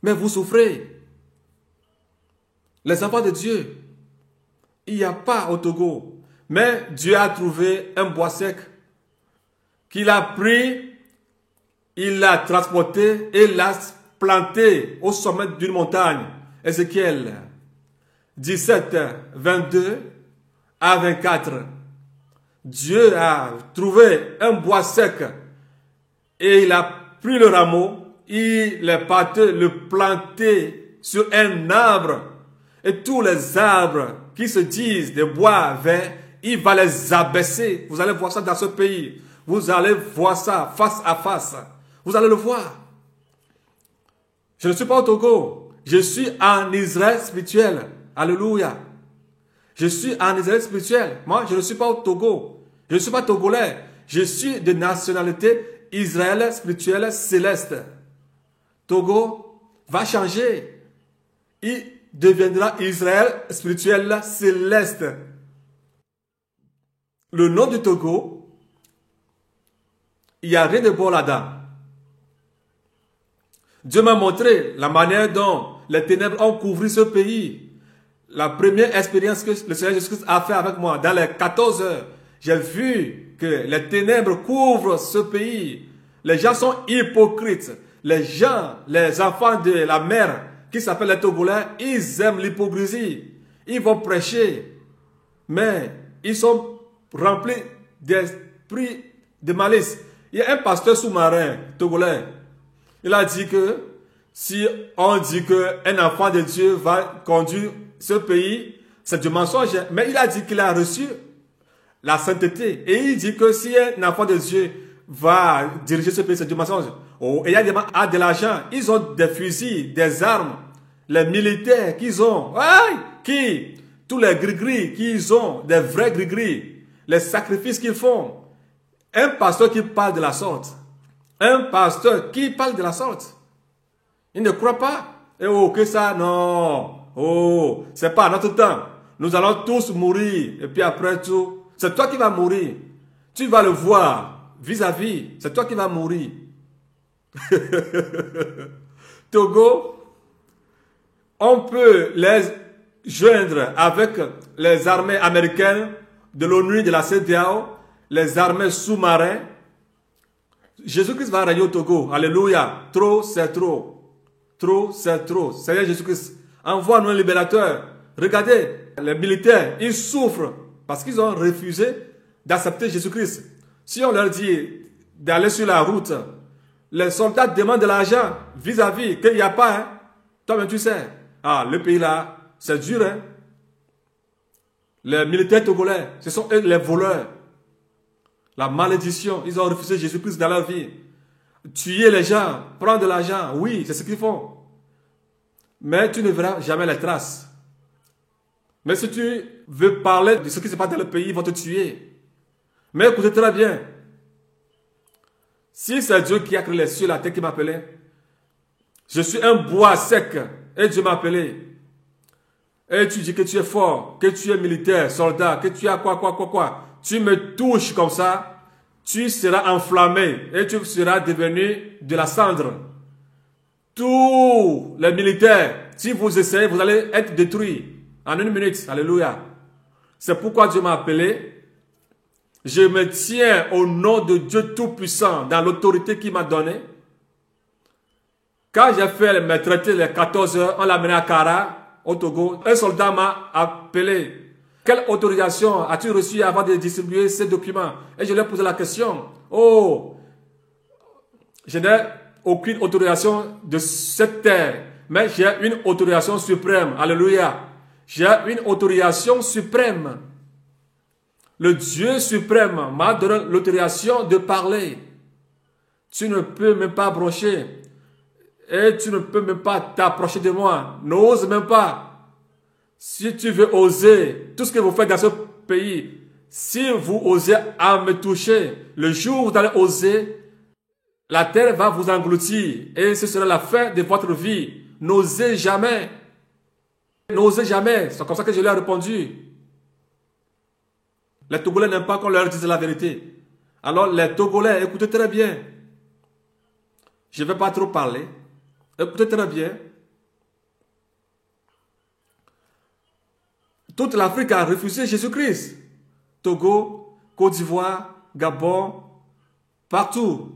Mais vous souffrez. Les enfants de Dieu, il n'y a pas au Togo. Mais Dieu a trouvé un bois sec qu'il a pris, il l'a transporté et l'a planté au sommet d'une montagne. Ézéchiel 17, 22 à 24. Dieu a trouvé un bois sec et il a pris le rameau, il est parti le planter sur un arbre. Et tous les arbres qui se disent des bois verts, il va les abaisser. Vous allez voir ça dans ce pays. Vous allez voir ça face à face. Vous allez le voir. Je ne suis pas au Togo. Je suis en Israël spirituel. Alléluia. Je suis en Israël spirituel. Moi, je ne suis pas au Togo. Je ne suis pas togolais. Je suis de nationalité Israël spirituel céleste. Togo va changer. Il deviendra Israël spirituel céleste. Le nom du Togo, il n'y a rien de bon là-dedans. Dieu m'a montré la manière dont les ténèbres ont couvert ce pays. La première expérience que le Seigneur Jésus-Christ a fait avec moi, dans les 14 heures, j'ai vu que les ténèbres couvrent ce pays. Les gens sont hypocrites. Les gens, les enfants de la mer, qui s'appellent les Togolais, ils aiment l'hypocrisie. Ils vont prêcher, mais ils sont remplis d'esprit de malice. Il y a un pasteur sous-marin togolais. Il a dit que si on dit qu'un enfant de Dieu va conduire ce pays, c'est du mensonge. Mais il a dit qu'il a reçu la sainteté. Et il dit que si un enfant de Dieu va diriger ce pays, c'est du mensonge. Oh, et il y a des gens qui ont de l'argent. Ils ont des fusils, des armes. Les militaires qu'ils ont. Tous les gris-gris qu'ils ont, des vrais gris-gris. Les sacrifices qu'ils font. Un pasteur qui parle de la sorte. Un pasteur qui parle de la sorte. Il ne croit pas. Et oh, que ça, non. Oh, c'est pas à notre temps. Nous allons tous mourir. Et puis après tout, c'est toi qui vas mourir. Tu vas le voir vis-à-vis. C'est toi qui vas mourir. Togo, on peut les joindre avec les armées américaines, de l'ONU, de la CEDEAO, les armées sous-marins. Jésus-Christ va régner au Togo. Alléluia. Trop, c'est trop. Trop, c'est trop. Seigneur Jésus-Christ, envoie-nous un libérateur. Regardez, les militaires, ils souffrent parce qu'ils ont refusé d'accepter Jésus-Christ. Si on leur dit d'aller sur la route, les soldats demandent de l'argent vis-à-vis qu'il n'y a pas. Hein. Toi-même, tu sais. Ah, le pays là, c'est dur. Hein. Les militaires togolais, ce sont eux les voleurs. La malédiction, ils ont refusé Jésus-Christ dans leur vie. Tuer les gens, prendre de l'argent, oui, c'est ce qu'ils font. Mais tu ne verras jamais les traces. Mais si tu veux parler de ce qui se passe dans le pays, ils vont te tuer. Mais écoutez très bien. Si c'est Dieu qui a créé les cieux et la terre qui m'a appelé, je suis un bois sec et Dieu m'a appelé. Et tu dis que tu es fort, que tu es militaire, soldat, que tu as quoi. Tu me touches comme ça, tu seras enflammé et tu seras devenu de la cendre. Tous les militaires, si vous essayez, vous allez être détruits en 1 minute. Alléluia. C'est pourquoi Dieu m'a appelé. Je me tiens au nom de Dieu Tout-Puissant, dans l'autorité qu'il m'a donnée. Quand j'ai fait mes traités les 14 heures, on l'a mené à Kara, au Togo. Un soldat m'a appelé. Quelle autorisation as-tu reçue avant de distribuer ces documents? Et je lui ai posé la question. Oh, je n'ai aucune autorisation de cette terre, mais j'ai une autorisation suprême. Alléluia. J'ai une autorisation suprême. Le Dieu suprême m'a donné l'autorisation de parler. Tu ne peux même pas brocher. Et tu ne peux même pas t'approcher de moi. N'ose même pas. Si tu veux oser, tout ce que vous faites dans ce pays, si vous osez à me toucher, le jour où vous allez oser, la terre va vous engloutir. Et ce sera la fin de votre vie. N'osez jamais. N'osez jamais. C'est comme ça que je lui ai répondu. Les Togolais n'aiment pas qu'on leur dise la vérité. Alors les Togolais, écoutez très bien. Je ne vais pas trop parler. Écoutez très bien. Toute l'Afrique a refusé Jésus-Christ. Togo, Côte d'Ivoire, Gabon, partout.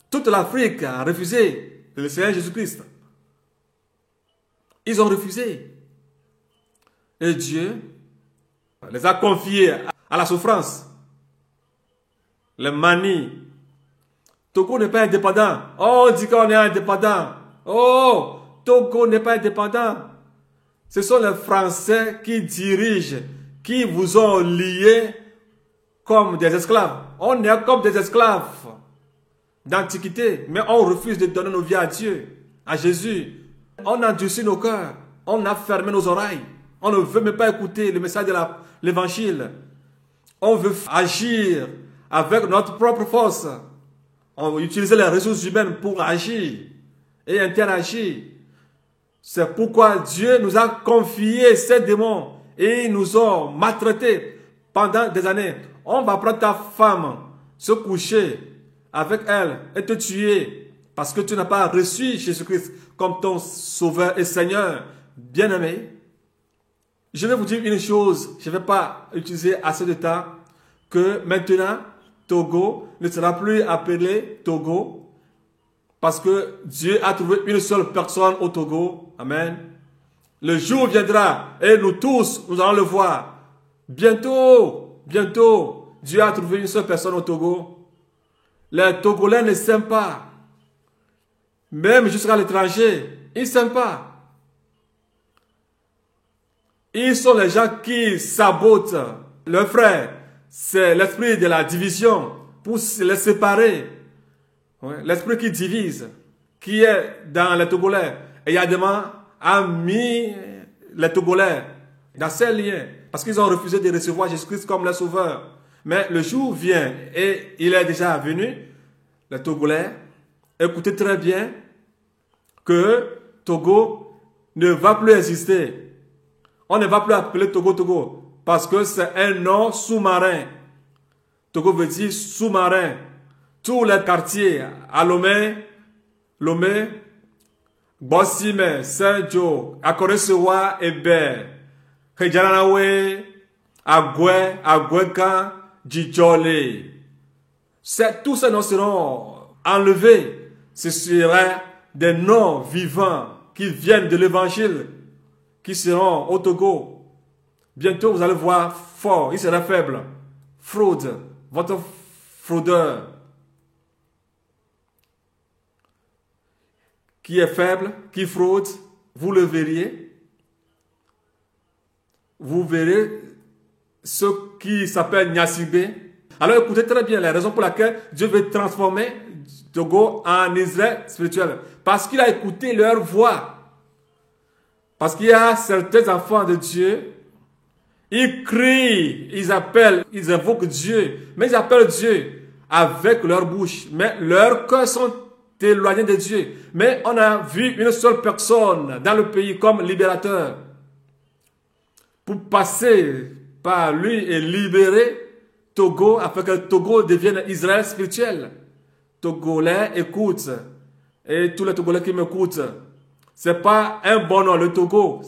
Toute l'Afrique a refusé le Seigneur Jésus-Christ. Ils ont refusé. Et Dieu les a confiés à la souffrance. Le mani. Togo n'est pas indépendant. Oh, on dit qu'on est indépendant. Oh, Togo n'est pas indépendant. Ce sont les Français qui dirigent, qui vous ont liés comme des esclaves. On est comme des esclaves d'antiquité, mais on refuse de donner nos vies à Dieu, à Jésus. On a endurci nos cœurs, on a fermé nos oreilles. On ne veut même pas écouter le message de l'évangile. On veut agir avec notre propre force. On veut utiliser les ressources humaines pour agir et interagir. C'est pourquoi Dieu nous a confié ces démons et ils nous ont maltraités pendant des années. On va prendre ta femme, se coucher avec elle et te tuer parce que tu n'as pas reçu Jésus-Christ comme ton sauveur et Seigneur. Bien-aimé, je vais vous dire une chose, je ne vais pas utiliser assez de temps, que maintenant, Togo ne sera plus appelé Togo, parce que Dieu a trouvé une seule personne au Togo. Amen. Le jour viendra, et nous tous, nous allons le voir. Bientôt, Dieu a trouvé une seule personne au Togo. Les Togolais ne s'aiment pas. Même jusqu'à l'étranger, ils ne s'aiment pas. Ils sont les gens qui sabotent leurs frères. C'est l'esprit de la division pour les séparer. Ouais, l'esprit qui divise, qui est dans les Togolais. Et Yadema a mis les Togolais dans ces liens parce qu'ils ont refusé de recevoir Jésus-Christ comme leur sauveur. Mais le jour vient et il est déjà venu, les Togolais, écoutez très bien que Togo ne va plus exister. On ne va plus appeler Togo Togo parce que c'est un nom sous-marin. Togo veut dire sous-marin. Tous les quartiers à Lomé, Bossime, Saint-Jo, Akoresewa, Ebe, Hejananawe, Agweka, Djidjole. Tous ces noms seront enlevés. Ce seraient des noms vivants qui viennent de l'évangile, qui seront au Togo. Bientôt, vous allez voir fort, il sera faible. Fraude, votre fraudeur. Qui est faible, qui fraude, vous le verriez. Vous verrez ce qui s'appelle Nyasibé. Alors écoutez très bien les raisons pour lesquelles Dieu veut transformer Togo en Israël spirituel. Parce qu'il a écouté leur voix. Parce qu'il y a certains enfants de Dieu, ils crient, ils appellent, ils invoquent Dieu. Mais ils appellent Dieu avec leur bouche. Mais leurs cœurs sont éloignés de Dieu. Mais on a vu une seule personne dans le pays comme libérateur. Pour passer par lui et libérer Togo afin que Togo devienne Israël spirituel. Togolais écoute. Et tous les Togolais qui m'écoutent. C'est pas un bon nom, le Togo.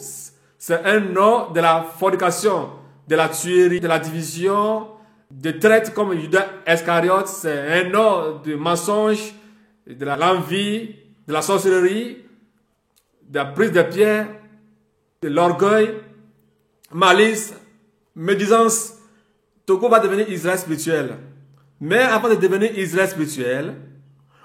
C'est un nom de la fornication, de la tuerie, de la division, de traite comme Judas Iscariote. C'est un nom de mensonge, de l'envie, de la sorcellerie, de la prise de pierre, de l'orgueil, malice, médisance. Togo va devenir Israël spirituel. Mais avant de devenir Israël spirituel,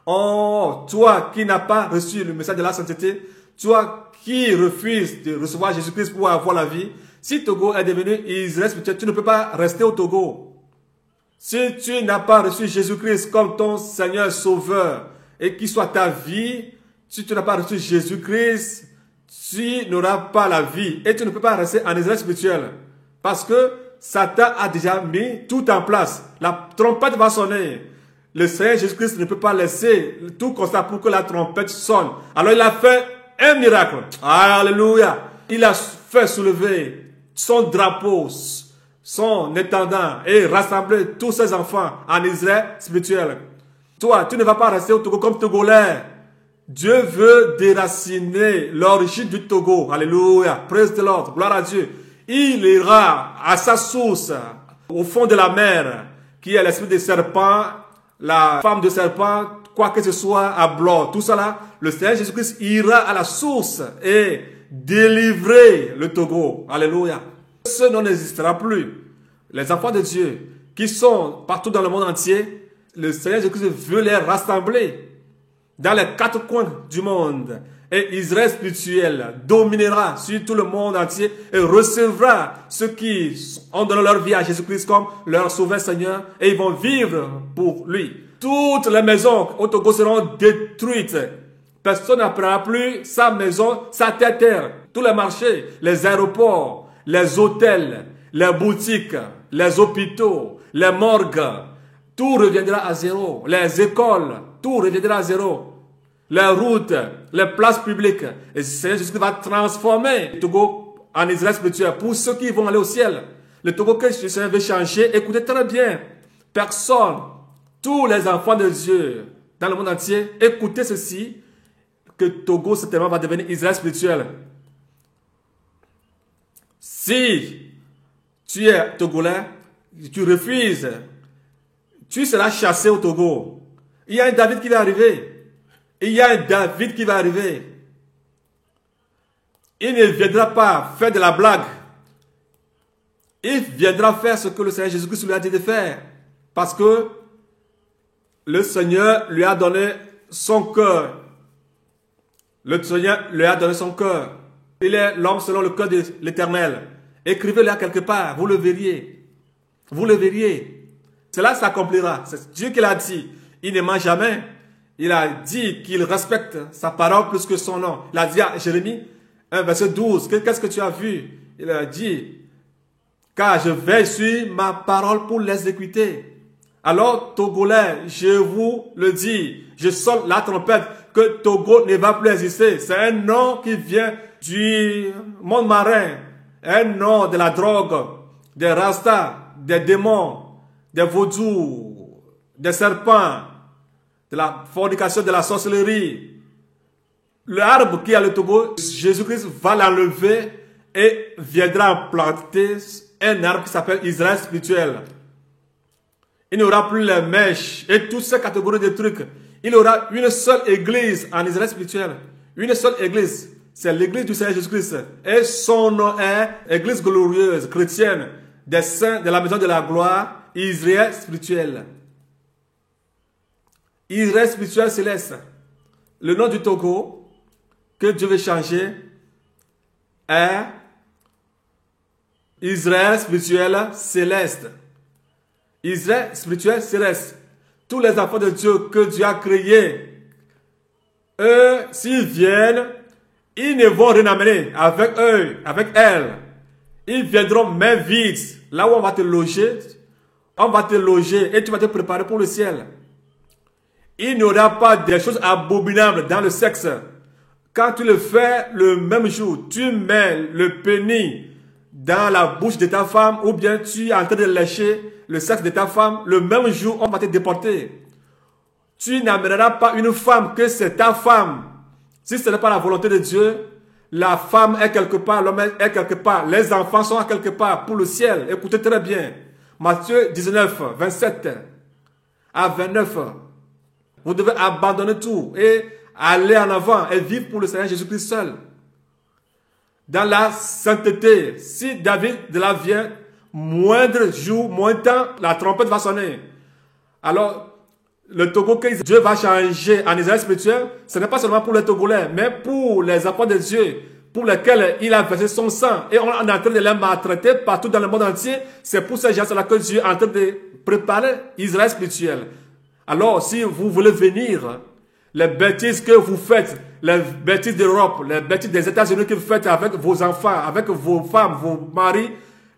oh, toi qui n'as pas reçu le message de la sainteté, toi qui refuses de recevoir Jésus-Christ pour avoir la vie, si Togo est devenu Israël spirituel, tu ne peux pas rester au Togo. Si tu n'as pas reçu Jésus-Christ comme ton Seigneur Sauveur et qu'il soit ta vie, si tu n'as pas reçu Jésus-Christ, tu n'auras pas la vie et tu ne peux pas rester en Israël spirituel. Parce que Satan a déjà mis tout en place. La trompette va sonner. Le Seigneur Jésus-Christ ne peut pas laisser tout constat pour que la trompette sonne. Alors il a fait un miracle. Alléluia. Il a fait soulever son drapeau, son étendard et rassembler tous ses enfants en Israël spirituel. Toi, tu ne vas pas rester au Togo comme Togolais. Dieu veut déraciner l'origine du Togo. Alléluia. Praise the Lord. Gloire à Dieu. Il ira à sa source, au fond de la mer, qui est l'esprit des serpents, la femme de serpent, quoi que ce soit, à blanc, tout ça là. Le Seigneur Jésus-Christ ira à la source et délivrer le Togo. Alléluia. Ce nom n'existera plus. Les enfants de Dieu qui sont partout dans le monde entier, le Seigneur Jésus-Christ veut les rassembler dans les quatre coins du monde. Et Israël spirituel dominera sur tout le monde entier et recevra ceux qui ont donné leur vie à Jésus-Christ comme leur sauveur Seigneur et ils vont vivre pour lui. Toutes les maisons au Togo seront détruites. Personne n'apprendra plus sa maison, sa terre. Tous les marchés, les aéroports, les hôtels, les boutiques, les hôpitaux, les morgues, tout reviendra à zéro. Les écoles, tout reviendra à zéro. Les routes, les places publiques. Et c'est ce qui va transformer le Togo en Israël spirituel pour ceux qui vont aller au ciel. Le Togo que je veut changer, écoutez très bien. Personne, tous les enfants de Dieu dans le monde entier, écoutez ceci, que Togo certainement va devenir Israël spirituel. Si tu es Togolais, tu refuses, tu seras chassé au Togo. Il y a un David qui va arriver. Il y a un David qui va arriver. Il ne viendra pas faire de la blague. Il viendra faire ce que le Seigneur Jésus-Christ lui a dit de faire. Parce que le Seigneur lui a donné son cœur. Le Seigneur lui a donné son cœur. Il est l'homme selon le cœur de l'Éternel. Écrivez-le à quelque part, vous le verriez. Vous le verriez. Cela s'accomplira. C'est Dieu qui l'a dit. Il ne ment jamais. Il a dit qu'il respecte sa parole plus que son nom. Il a dit à Jérémie, verset 12, qu'est-ce que tu as vu? Il a dit, car je veille sur ma parole pour l'exécuter. Alors, Togolais, je vous le dis, je sonne la trompette que Togo ne va plus exister. C'est un nom qui vient du monde marin, un nom de la drogue, des rastas, des démons, des vaudous, des serpents, de la fornication, de la sorcellerie. L'arbre qui a le Togo, Jésus-Christ va l'enlever et viendra planter un arbre qui s'appelle Israël spirituel. Il n'y aura plus les mèches et toutes ces catégories de trucs. Il y aura une seule église en Israël spirituel. Une seule église. C'est l'église du Seigneur Jésus-Christ. Et son nom est Église glorieuse, chrétienne, des saints de la maison de la gloire, Israël spirituel. Israël spirituel céleste. Le nom du Togo que Dieu veut changer est Israël spirituel céleste. Israël spirituel céleste. Tous les enfants de Dieu que Dieu a créés, eux, s'ils viennent, ils ne vont rien amener avec eux, avec elles. Ils viendront main vide. Là où on va te loger et tu vas te préparer pour le ciel. Il n'y aura pas des choses abominables dans le sexe. Quand tu le fais le même jour, tu mets le pénis dans la bouche de ta femme ou bien tu es en train de lécher le sexe de ta femme, le même jour, on va te déporter. Tu n'amèneras pas une femme que c'est ta femme. Si ce n'est pas la volonté de Dieu, la femme est quelque part, l'homme est quelque part, les enfants sont quelque part pour le ciel. Écoutez très bien. Matthieu 19, 27 à 29. Vous devez abandonner tout et aller en avant et vivre pour le Seigneur Jésus-Christ seul. Dans la sainteté, si David de la vient, moindre jour, moins temps, la trompette va sonner. Alors, le Togo que Dieu va changer en Israël spirituel, ce n'est pas seulement pour les Togolais, mais pour les enfants de Dieu, pour lesquels il a versé son sang. Et on est en train de les maltraiter partout dans le monde entier. C'est pour ces gens-là que Dieu est en train de préparer Israël spirituel. Alors, si vous voulez venir, les bêtises que vous faites, les bêtises d'Europe, les bêtises des États-Unis que vous faites avec vos enfants, avec vos femmes, vos maris,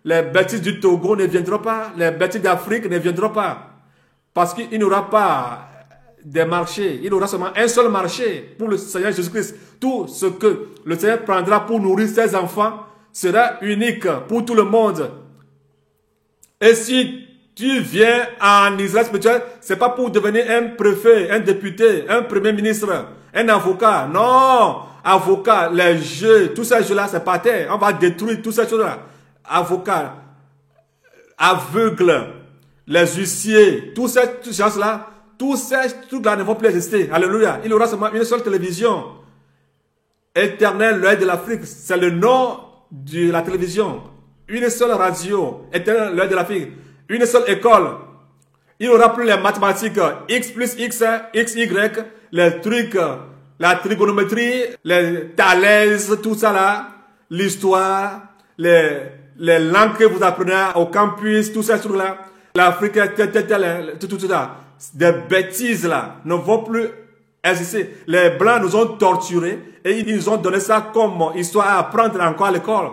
les bêtises du Togo ne viendront pas, les bêtises d'Afrique ne viendront pas. Parce qu'il n'y aura pas des marchés, il y aura seulement un seul marché pour le Seigneur Jésus-Christ. Tout ce que le Seigneur prendra pour nourrir ses enfants sera unique pour tout le monde. Et si tu viens en Israël spirituel, ce n'est pas pour devenir un préfet, un député, un premier ministre, un avocat. Non, avocat, les jeux, tous ces jeux-là, c'est pas terre. On va détruire tous ces choses-là. Avocat, aveugle, les huissiers, tous ces gens-là, tous ces trucs-là ne vont plus exister. Alléluia. Il y aura seulement une seule télévision. Éternel, l'œil de l'Afrique, c'est le nom de la télévision. Une seule radio, Éternel, l'œil de l'Afrique. Une seule école. Il n'y aura plus les mathématiques, X plus X, XY, les trucs, la trigonométrie, les Thalès, tout ça là, l'histoire, les langues que vous apprenez au campus, tout ça là, l'Afrique, tout ça. Des bêtises là ne vont plus exister. Les Blancs nous ont torturés et ils nous ont donné ça comme histoire à apprendre encore à l'école.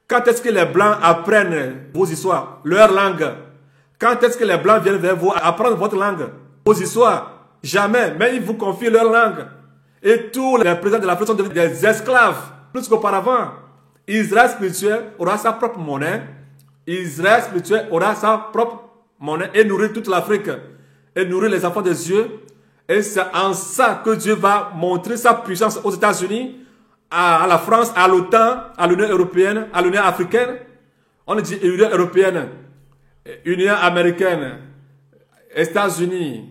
Quand est-ce que les Blancs apprennent vos histoires, leur langue? Quand est-ce que les Blancs viennent vers vous apprendre votre langue, vos histoires? Jamais. Mais ils vous confient leur langue. Et tous les présidents de l'Afrique sont devenus des esclaves, plus qu'auparavant. Israël spirituel aura sa propre monnaie. Israël spirituel aura sa propre monnaie et nourrir toute l'Afrique. Et nourrir les enfants de Dieu. Et c'est en ça que Dieu va montrer sa puissance aux États-Unis, à la France, à l'OTAN, à l'Union européenne, à l'Union africaine. On dit Union européenne, Union américaine, États-Unis,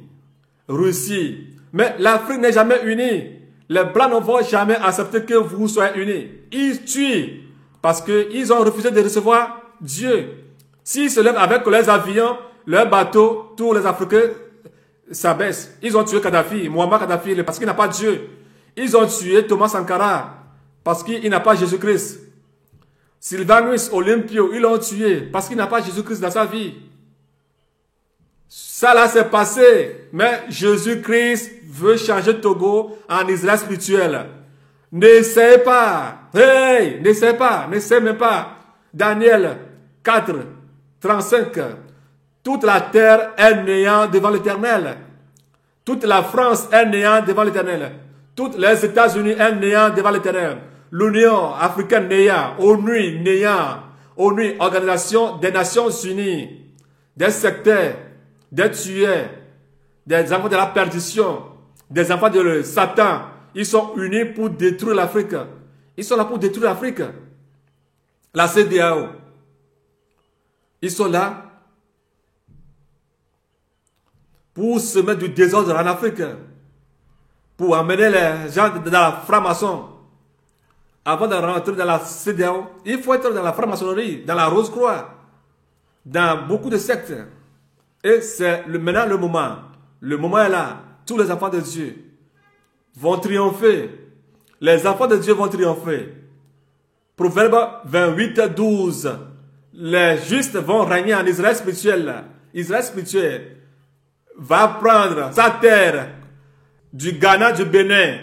Russie. Mais l'Afrique n'est jamais unie. Les Blancs ne vont jamais accepter que vous soyez unis. Ils tuent parce qu'ils ont refusé de recevoir Dieu. S'ils se lèvent avec les avions, leurs bateaux, tous les Africains s'abaissent. Ils ont tué Kadhafi, Muammar Kadhafi, parce qu'il n'a pas Dieu. Ils ont tué Thomas Sankara parce qu'il n'a pas Jésus-Christ. Sylvanus Olympio, ils l'ont tué parce qu'il n'a pas Jésus-Christ dans sa vie. Ça là c'est passé, mais Jésus-Christ veut changer Togo en Israël spirituel. N'essayez pas, hey, n'essayez pas, n'essayez même pas. Daniel 4, 35, toute la terre est néant devant l'Éternel. Toute la France est néant devant l'Éternel. Toutes les États-Unis est néant devant l'Éternel. L'Union africaine néant, ONU néant, ONU, Organisation des Nations Unies, des sectaires, des tueurs, des enfants de la perdition, des enfants de Satan. Ils sont unis pour détruire l'Afrique. Ils sont là pour détruire l'Afrique. La CEDEAO. Ils sont là pour semer du désordre en Afrique. Pour amener les gens dans la franc-maçon. Avant de rentrer dans la CEDEAO, il faut être dans la franc-maçonnerie, dans la Rose-Croix, dans beaucoup de sectes. Et c'est maintenant le moment. Le moment est là. Tous les enfants de Dieu vont triompher. Les enfants de Dieu vont triompher. Proverbe 28, 12. Les justes vont régner en Israël spirituel. Israël spirituel va prendre sa terre du Ghana, du Bénin.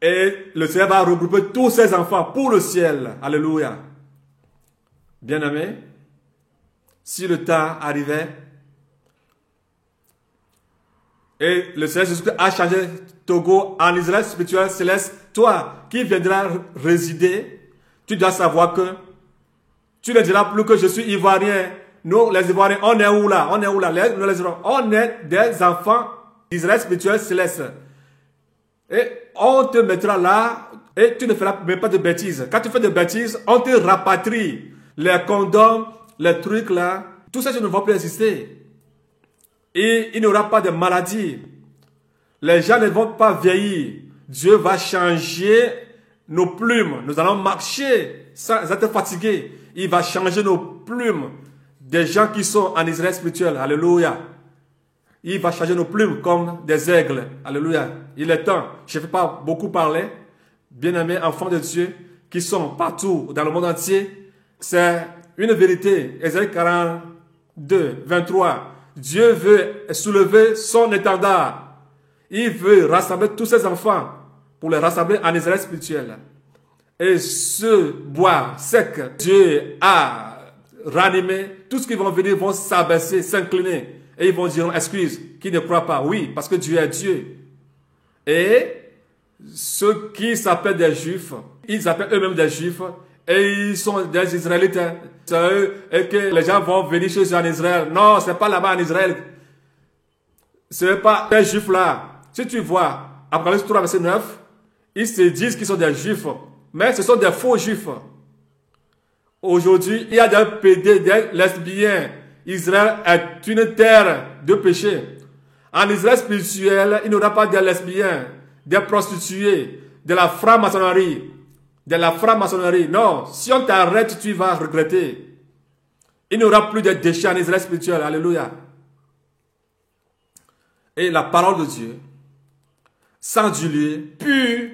Et le Seigneur va regrouper tous ses enfants pour le ciel. Alléluia. Bien-aimés, si le temps arrivait, et le Seigneur Jésus-Christ a changé Togo en Israël spirituel céleste, toi qui viendras résider, tu dois savoir que tu ne diras plus que je suis ivoirien. Nous, les Ivoiriens, on est où là? On est où là? On est des enfants d'Israël spirituel céleste. Et on te mettra là et tu ne feras même pas de bêtises. Quand tu fais des bêtises, on te rapatrie. Les condoms, les trucs là, tout ça ne va plus exister. Et il n'y aura pas de maladie. Les gens ne vont pas vieillir. Dieu va changer nos plumes. Nous allons marcher sans être fatigués. Il va changer nos plumes des gens qui sont en Israël spirituel. Alléluia. Il va changer nos plumes comme des aigles. Alléluia. Il est temps. Je ne vais pas beaucoup parler. Bien-aimés enfants de Dieu qui sont partout dans le monde entier. C'est une vérité. Ésaïe 42, 23. Dieu veut soulever son étendard. Il veut rassembler tous ses enfants pour les rassembler en Israël spirituel. Et ce bois sec, Dieu a ranimé. Tous ceux qui vont venir vont s'abaisser, s'incliner. Et ils vont dire, excuse, qui ne croient pas. Oui, parce que Dieu est Dieu. Et ceux qui s'appellent des Juifs, ils s'appellent eux-mêmes des Juifs. Et ils sont des Israélites. C'est eux. Et que les gens vont venir chez eux en Israël. Non, c'est pas là-bas en Israël. Ce n'est pas des Juifs là. Si tu vois, Apocalypse 3, verset 9, ils se disent qu'ils sont des Juifs. Mais ce sont des faux Juifs. Aujourd'hui, il y a des PD, des lesbiens. Israël est une terre de péché. En Israël spirituel, il n'y aura pas de lesbiens, des prostituées, de la franc-maçonnerie. De la franc-maçonnerie. Non, si on t'arrête, tu vas regretter. Il n'y aura plus de déchets en Israël spirituel. Alléluia. Et la parole de Dieu, sans diluer, pure.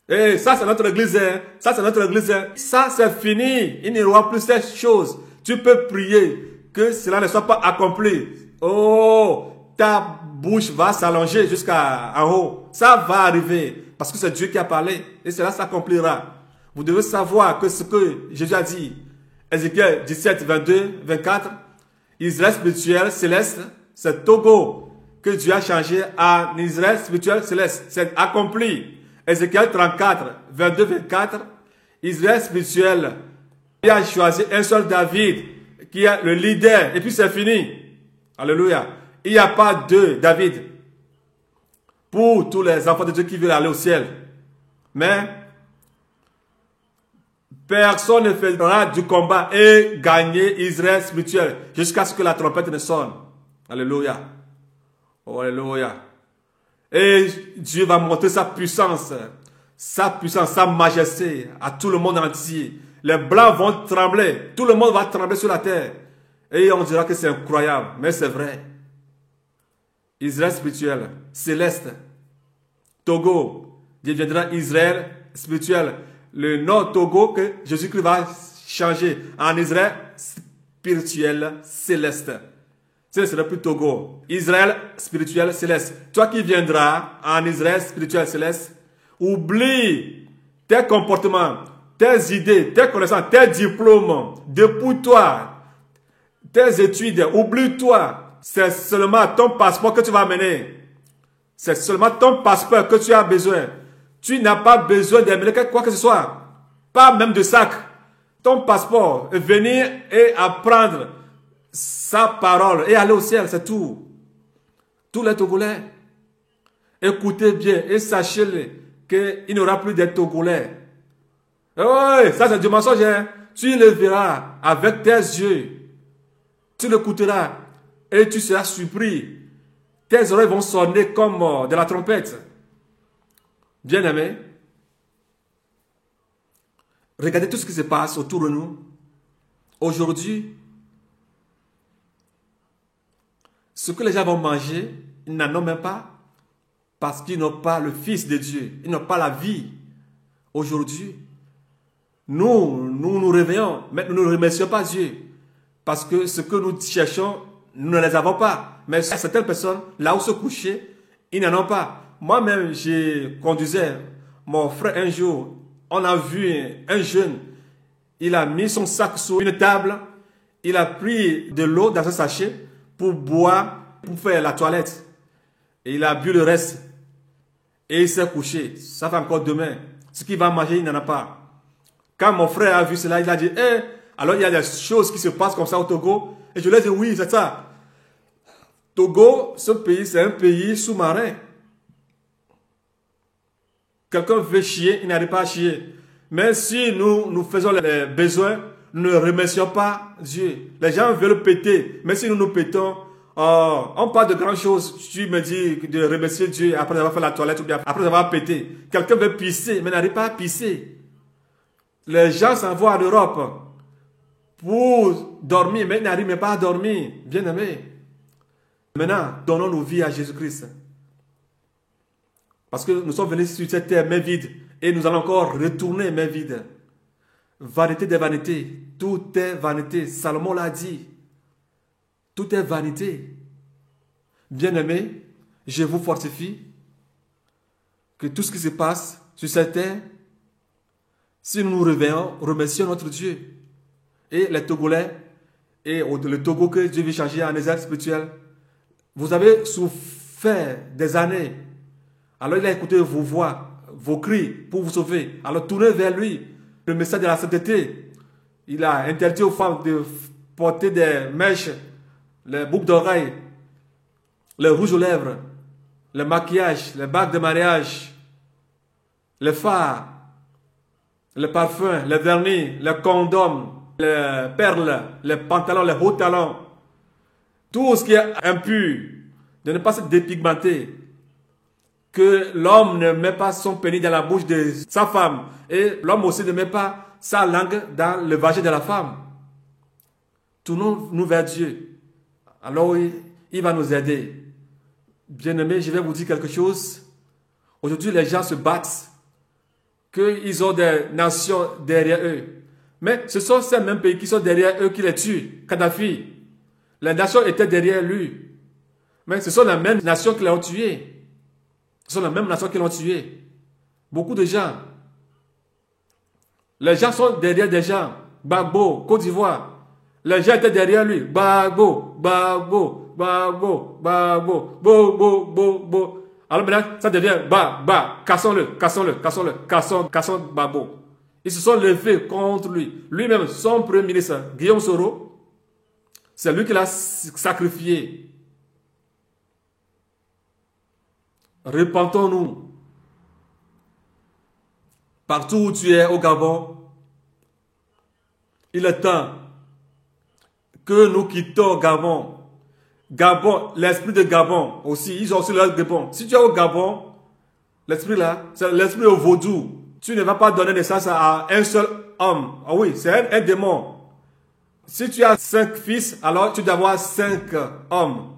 Et ça, c'est notre église. Hein. Ça, c'est notre église. Hein. Ça, c'est fini. Il n'y aura plus ces choses. Tu peux prier que cela ne soit pas accompli. Oh, ta bouche va s'allonger jusqu'à en haut. Ça va arriver. Parce que c'est Dieu qui a parlé. Et cela s'accomplira. Vous devez savoir que ce que Jésus a dit. Ézéchiel 17, 22, 24. Israël spirituel céleste. C'est Togo que Dieu a changé en Israël spirituel céleste. C'est accompli. Ézéchiel 34, 22, 24. Israël spirituel. Il a choisi un seul David qui est le leader. Et puis c'est fini. Alléluia. Il n'y a pas deux David. Pour tous les enfants de Dieu qui veulent aller au ciel. Mais personne ne fera du combat et gagner Israël spirituel jusqu'à ce que la trompette ne sonne. Alléluia. Oh, alléluia. Et Dieu va montrer sa puissance, sa majesté à tout le monde entier. Les blancs vont trembler. Tout le monde va trembler sur la terre. Et on dira que c'est incroyable. Mais c'est vrai. Israël spirituel, céleste. Togo deviendra Israël spirituel. Le nom Togo que Jésus-Christ va changer en Israël spirituel céleste. Ce ne sera plus Togo. Israël spirituel céleste. Toi qui viendras en Israël spirituel céleste, oublie tes comportements, tes idées, tes connaissances, tes diplômes. Dépouille-toi. Tes études, oublie-toi. C'est seulement ton passeport que tu vas amener. C'est seulement ton passeport que tu as besoin. Tu n'as pas besoin d'amener quoi que ce soit. Pas même de sac. Ton passeport, venir et apprendre sa parole et aller au ciel, c'est tout. Tous les Togolais, écoutez bien et sachez qu'il n'y aura plus de Togolais. Oui, ça c'est du mensonge. Hein? Tu le verras avec tes yeux. Tu l'écouteras et tu seras surpris. Tes oreilles vont sonner comme de la trompette. Bien-aimés, regardez tout ce qui se passe autour de nous. Aujourd'hui, ce que les gens vont manger, ils n'en ont même pas parce qu'ils n'ont pas le Fils de Dieu. Ils n'ont pas la vie. Aujourd'hui, nous réveillons, mais nous ne remercions pas Dieu. Parce que ce que nous cherchons, nous ne les avons pas. Mais certaines personnes, là où se coucher, ils n'en ont pas. Moi-même, j'ai conduisais mon frère un jour. On a vu un jeune. Il a mis son sac sur une table. Il a pris de l'eau dans un sachet pour boire, pour faire la toilette. Et il a bu le reste. Et il s'est couché. Ça fait encore demain. Ce qu'il va manger, il n'en a pas. Quand mon frère a vu cela, il a dit, alors il y a des choses qui se passent comme ça au Togo. Et je lui ai dit, oui, c'est ça. Togo, ce pays, c'est un pays sous-marin. Quelqu'un veut chier, il n'arrive pas à chier. Mais si nous faisons les besoins, nous ne remercions pas Dieu. Les gens veulent péter. Mais si nous pétons, on parle de grandes choses. Tu me dis de remercier Dieu après avoir fait la toilette ou bien après avoir pété. Quelqu'un veut pisser, mais n'arrive pas à pisser. Les gens s'en vont en Europe pour dormir, mais ils n'arrivent même pas à dormir. Bien aimé. Maintenant, donnons nos vies à Jésus-Christ. Parce que nous sommes venus sur cette terre main vide et nous allons encore retourner main vide. Vanité des vanités. Tout est vanité. Salomon l'a dit. Tout est vanité. Bien-aimés, je vous fortifie que tout ce qui se passe sur cette terre, si nous nous réveillons, remercions notre Dieu. Et les Togolais, et le Togo que Dieu veut changer en Israël spirituel, vous avez souffert des années. Alors il a écouté vos voix, vos cris pour vous sauver. Alors tournez vers lui. Le message de la sainteté. Il a interdit aux femmes de porter des mèches, les boucles d'oreilles, les rouges aux lèvres, le maquillage, les bagues de mariage, les fards, les parfums, les vernis, les condoms, les perles, les pantalons, les hauts talons. Tout ce qui est impur, de ne pas se dépigmenter. Que l'homme ne met pas son pénis dans la bouche de sa femme. Et l'homme aussi ne met pas sa langue dans le vagin de la femme. Tournons-nous vers Dieu. Alors il va nous aider. Bien-aimés, je vais vous dire quelque chose. Aujourd'hui, les gens se battent. Qu'ils ont des nations derrière eux. Mais ce sont ces mêmes pays qui sont derrière eux qui les tuent. Kadhafi. Les nations étaient derrière lui. Mais ce sont les mêmes nations qui l'ont tué. Ce sont les mêmes nations qui l'ont tué. Beaucoup de gens. Les gens sont derrière des gens. Gbagbo, Côte d'Ivoire. Les gens étaient derrière lui. Gbagbo, Gbagbo, Gbagbo, Gbagbo, Bo, Bo, Bo, Bo. Alors maintenant, ça devient cassons-le, cassons-le, cassons-le, cassons Gbagbo. Ils se sont levés contre lui. Lui-même, son premier ministre, Guillaume Soro, c'est lui qui l'a sacrifié. Repentons-nous. Partout où tu es au Gabon, il est temps que nous quittons Gabon. Gabon, l'esprit de Gabon aussi, ils ont aussi leur Gabon. Si tu es au Gabon, l'esprit là, c'est l'esprit au vaudou. Tu ne vas pas donner naissance à un seul homme. Ah oui, c'est un démon. Si tu as 5 fils, alors tu dois avoir 5 hommes.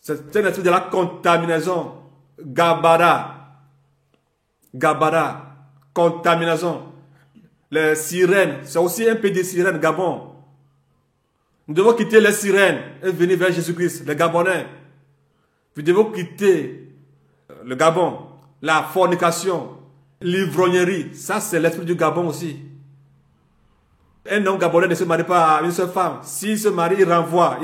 C'est un esprit de la contamination. Gabara. Gabara. contamination. Les sirènes, c'est aussi un peu des sirènes, Gabon. Nous devons quitter les sirènes et venir vers Jésus-Christ, les Gabonais. Nous devons quitter le Gabon, la fornication, l'ivrognerie. Ça, c'est l'esprit du Gabon aussi. Un homme gabonais ne se marie pas à une seule femme. S'il se marie, il renvoie.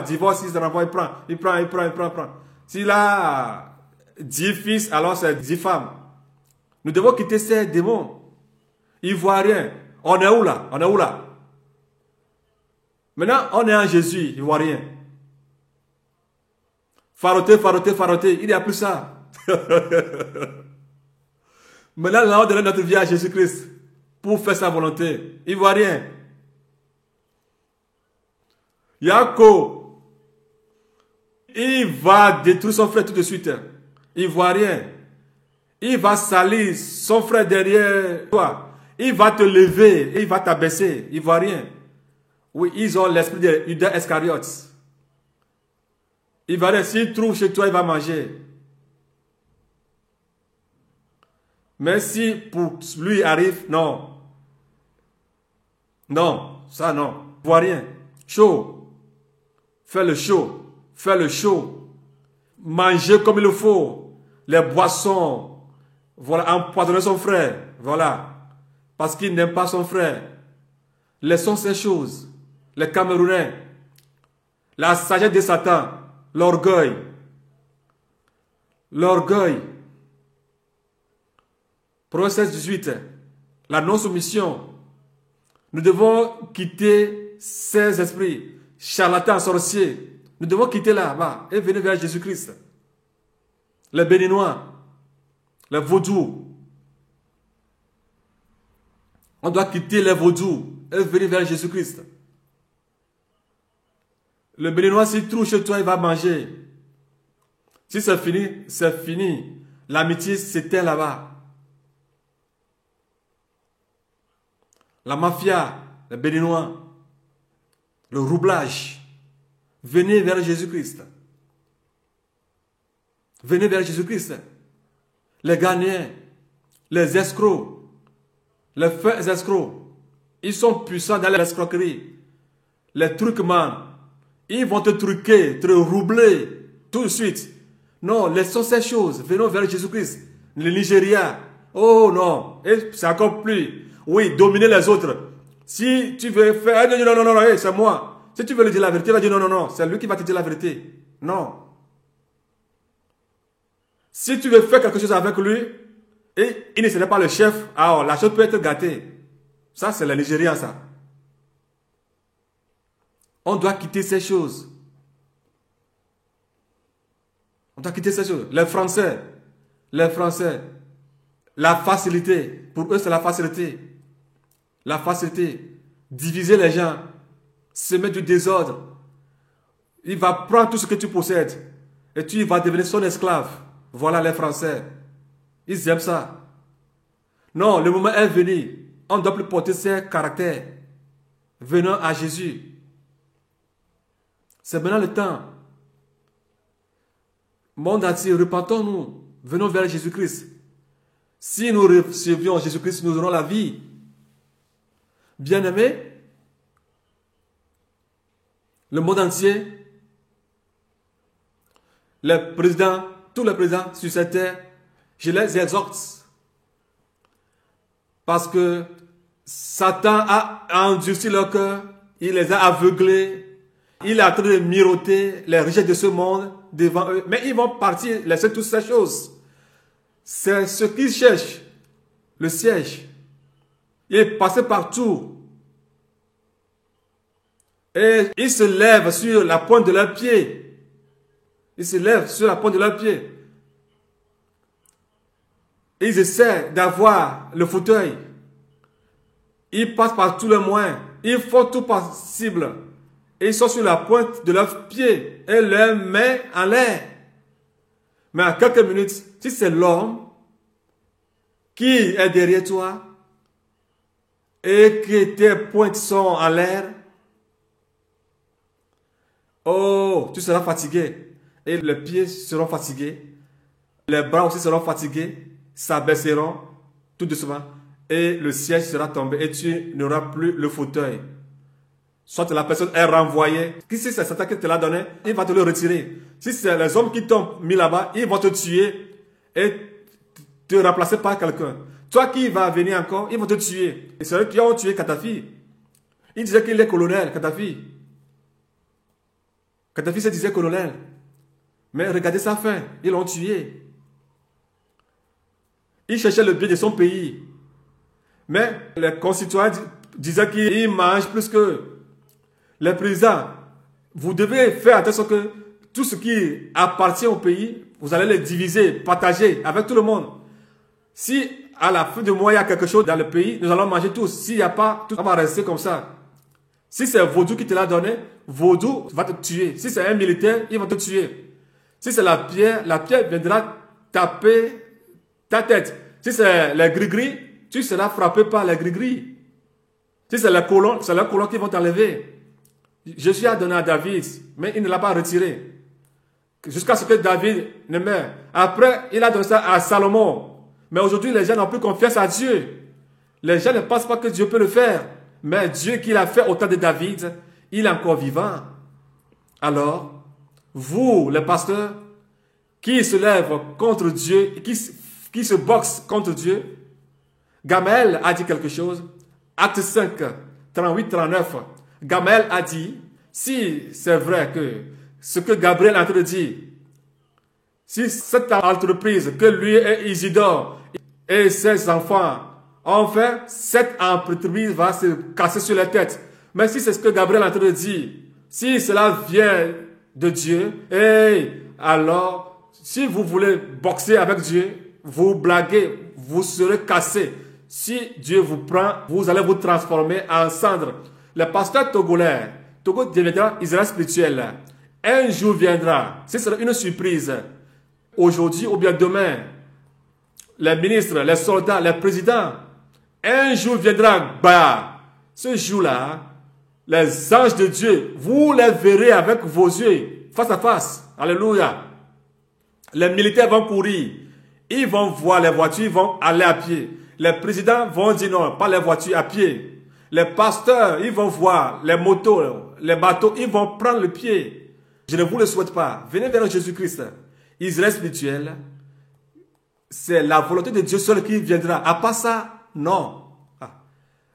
Divorce, il se renvoie, il prend. S'il a 10 fils, alors c'est 10 femmes. Nous devons quitter ces démons. Ivoiriens. On est où là? Maintenant, on est en Jésus, Ivoirien. Faroté. Il n'y a plus ça. Maintenant, nous allons donner notre vie à Jésus-Christ pour faire sa volonté. Ivoirien. Yako. Il va détruire son frère tout de suite. Ivoirien. Il va salir son frère derrière toi. Il va te lever et il va t'abaisser. Ivoirien. Oui, ils ont l'esprit de Judas Iscariote. Ivoirien, s'il trouve chez toi, il va manger. Mais si pour lui arrive, non. Non, ça non. Ivoirien, chaud. Fais le chaud. Manger comme il le faut. Les boissons. Voilà, empoisonner son frère. Voilà. Parce qu'il n'aime pas son frère. Laissons ces choses. Les Camerounais. La sagesse de Satan. L'orgueil. Proverbe 16-18. La non-soumission. Nous devons quitter ces esprits. Charlatans, sorciers. Nous devons quitter là-bas et venir vers Jésus-Christ. Les Béninois. Les vaudous. On doit quitter les vaudous et venir vers Jésus-Christ. Le Béninois, s'il trouve chez toi, il va manger. Si c'est fini, c'est fini. L'amitié s'éteint là-bas. La mafia, les Béninois, le roublage. Venez vers Jésus-Christ. Venez vers Jésus-Christ. Les Ghanéens, les escrocs, les faux escrocs, ils sont puissants dans l'escroquerie. Les truquemans, ils vont te truquer, te roubler tout de suite. Non, laissons ces choses. Venons vers Jésus-Christ. Le Nigeria, oh non, c'est encore plus. Oui, dominer les autres. Si tu veux faire, non, hey, c'est moi. Si tu veux lui dire la vérité, il va dire non, c'est lui qui va te dire la vérité. Non. Si tu veux faire quelque chose avec lui, et il ne serait pas le chef, alors la chose peut être gâtée. Ça, c'est le Nigérian, ça. On doit quitter ces choses. Les Français, la facilité. Pour eux, c'est la facilité. Diviser les gens. Semer du désordre. Il va prendre tout ce que tu possèdes. Et tu vas devenir son esclave. Voilà les Français. Ils aiment ça. Non, le moment est venu. On ne doit plus porter ces caractères. Venons à Jésus. C'est maintenant le temps. Monde entier, repentons-nous. Venons vers Jésus-Christ. Si nous recevions Jésus-Christ, nous aurons la vie. Bien-aimés, le monde entier, les présidents, tous les présidents sur cette terre, je les exhorte. Parce que Satan a endurci leur cœur, il les a aveuglés, il est en train de miroiter les richesses de ce monde devant eux. Mais ils vont partir, laisser toutes ces choses. C'est ce qu'ils cherchent, le siège. Il est passé partout. Et ils se lèvent sur la pointe de leurs pieds. Ils essaient d'avoir le fauteuil. Ils passent par tous les moyens. Ils font tout possible. Et ils sont sur la pointe de leurs pieds et leurs mains en l'air. Mais à quelques minutes, si c'est l'homme qui est derrière toi et que tes pointes sont en l'air, oh, tu seras fatigué. Et les pieds seront fatigués. Les bras aussi seront fatigués, s'abaisseront. tout doucement, et le siège sera tombé et tu n'auras plus le fauteuil. Soit la personne est renvoyée. Si c'est Satan qui te l'a donné, il va te le retirer. Si c'est les hommes qui t'ont mis là-bas, ils vont te tuer et te remplacer par quelqu'un. Toi qui vas venir encore, ils vont te tuer. Et c'est eux qui ont tué Kadhafi. Il disait qu'il est colonel, Kadhafi. Kadhafi se disait colonel. Mais regardez sa fin, ils l'ont tué. Il cherchait le bien de son pays. Mais les concitoyens disaient qu'il mange plus que les présidents. Vous devez faire attention que tout ce qui appartient au pays, vous allez le diviser, partager avec tout le monde. Si à la fin du mois, il y a quelque chose dans le pays, nous allons manger tous. S'il n'y a pas, tout va rester comme ça. Si c'est Vaudou qui te l'a donné, Vaudou va te tuer. Si c'est un militaire, il va te tuer. Si c'est la pierre viendra taper ta tête. Si c'est les gris-gris, tu seras frappé par les gris-gris. Si c'est les colons qui vont t'enlever. Jésus a donné à David, mais il ne l'a pas retiré. Jusqu'à ce que David ne meure. Après, il a donné ça à Salomon. Mais aujourd'hui, les gens n'ont plus confiance à Dieu. Les gens ne pensent pas que Dieu peut le faire. Mais Dieu qui l'a fait au temps de David, il est encore vivant. Alors, vous, les pasteurs, qui se lèvent contre Dieu, qui se boxent contre Dieu, Gamaël a dit quelque chose. Acte 5, 38-39. Gamaël a dit, si c'est vrai que ce que Gabriel est en train de dire, si cette entreprise que lui et Isidore et ses enfants ont fait, cette entreprise va se casser sur la tête. Mais si c'est ce que Gabriel est en train de dire, si cela vient de Dieu, et alors, si vous voulez boxer avec Dieu, vous blaguez, vous serez cassés. Si Dieu vous prend, vous allez vous transformer en cendre. Le pasteur togolais, Togo deviendra Israël spirituel. Un jour viendra, ce sera une surprise. Aujourd'hui ou bien demain, les ministres, les soldats, les présidents, un jour viendra, bah, ce jour-là, les anges de Dieu, vous les verrez avec vos yeux, face à face. Alléluia. Les militaires vont courir, ils vont voir les voitures, ils vont aller à pied. Les présidents vont dire non, pas les voitures, à pied. Les pasteurs, ils vont voir les motos, les bateaux, ils vont prendre le pied. Je ne vous le souhaite pas. Venez vers Jésus-Christ. Israël spirituel, c'est la volonté de Dieu seul qui viendra. À part ça, non. Ah.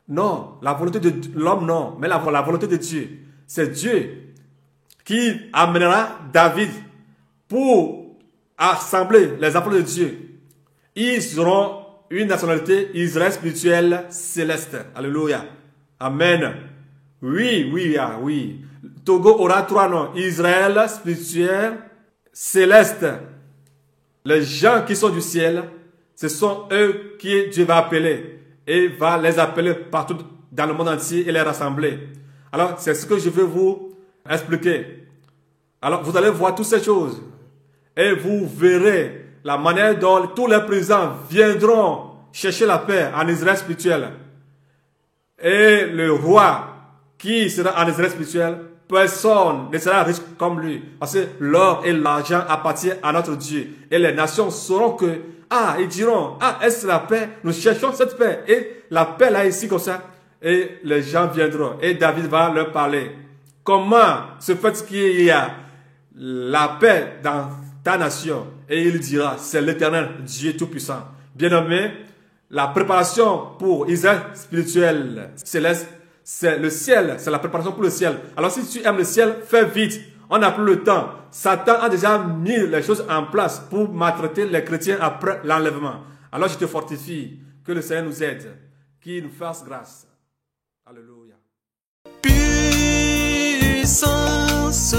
Non, la volonté de l'homme, non. Mais la volonté de Dieu. C'est Dieu qui amènera David pour assembler les enfants de Dieu. Ils auront une nationalité Israël spirituel céleste. Alléluia. Amen. Oui, oui, ah, oui. Togo aura 3 noms. Israël spirituel céleste. Les gens qui sont du ciel, ce sont eux qui Dieu va appeler. Et va les appeler partout dans le monde entier et les rassembler. Alors, c'est ce que je veux vous expliquer. Alors, vous allez voir toutes ces choses. Et vous verrez la manière dont tous les présidents viendront chercher la paix en Israël spirituel. Et le roi qui sera en Israël spirituel, personne ne sera riche comme lui. Parce que l'or et l'argent appartiennent à notre Dieu. Et les nations sauront que, ah, ils diront, ah, est-ce la paix? Nous cherchons cette paix. Et la paix là, ici, comme ça. Et les gens viendront. Et David va leur parler. Comment se fait qu'il y a la paix dans ta nation? Et il dira, c'est l'Éternel, Dieu Tout-Puissant. Bien-aimé, la préparation pour Israël spirituel céleste, c'est le ciel, c'est la préparation pour le ciel. Alors si tu aimes le ciel, fais vite. On n'a plus le temps. Satan a déjà mis les choses en place pour maltraiter les chrétiens après l'enlèvement. Alors je te fortifie, que le Seigneur nous aide, qu'il nous fasse grâce. Alléluia. Puissance,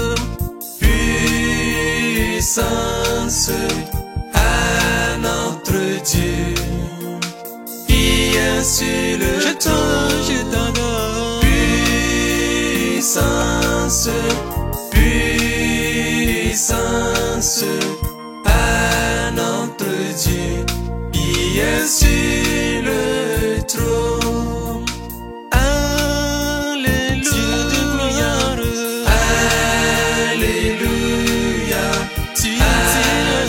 puissance à notre Dieu qui est sur le trône. Je t'adore. Puissance, puissance à notre Dieu qui est sur le trône. Alléluia, alléluia, tu es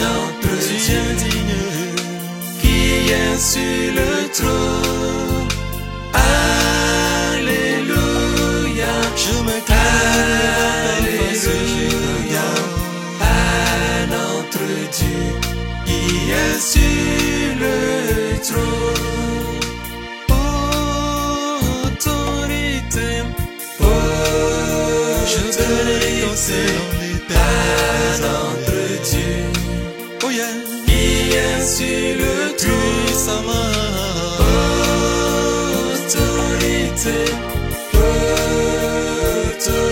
notre Dieu qui est sur le trône. autorité à notre Dieu, qui est sur le trône. Autorité,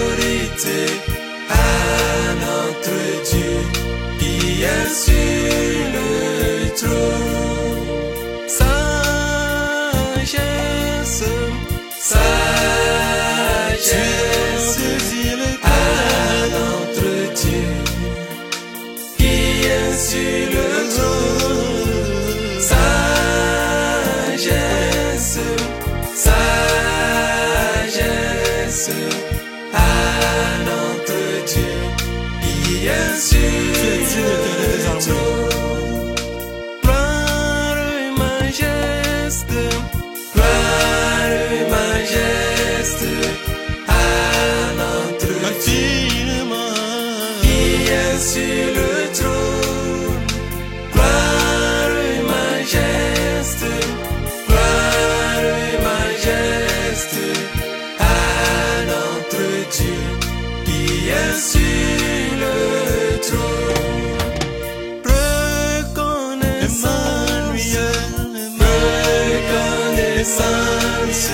autorité à notre Dieu, qui est sur le trône. Sagesse, sagesse à notre Dieu, qui est sur le trône. Sagesse, sagesse à notre Dieu, qui est sur le trône. Gloire et majesté, gloire et majesté à notre Dieu, qui est sur le trône. Gloire et majesté, gloire et majesté à notre Dieu, qui est sur le trône. Reconnaissance, reconnaissance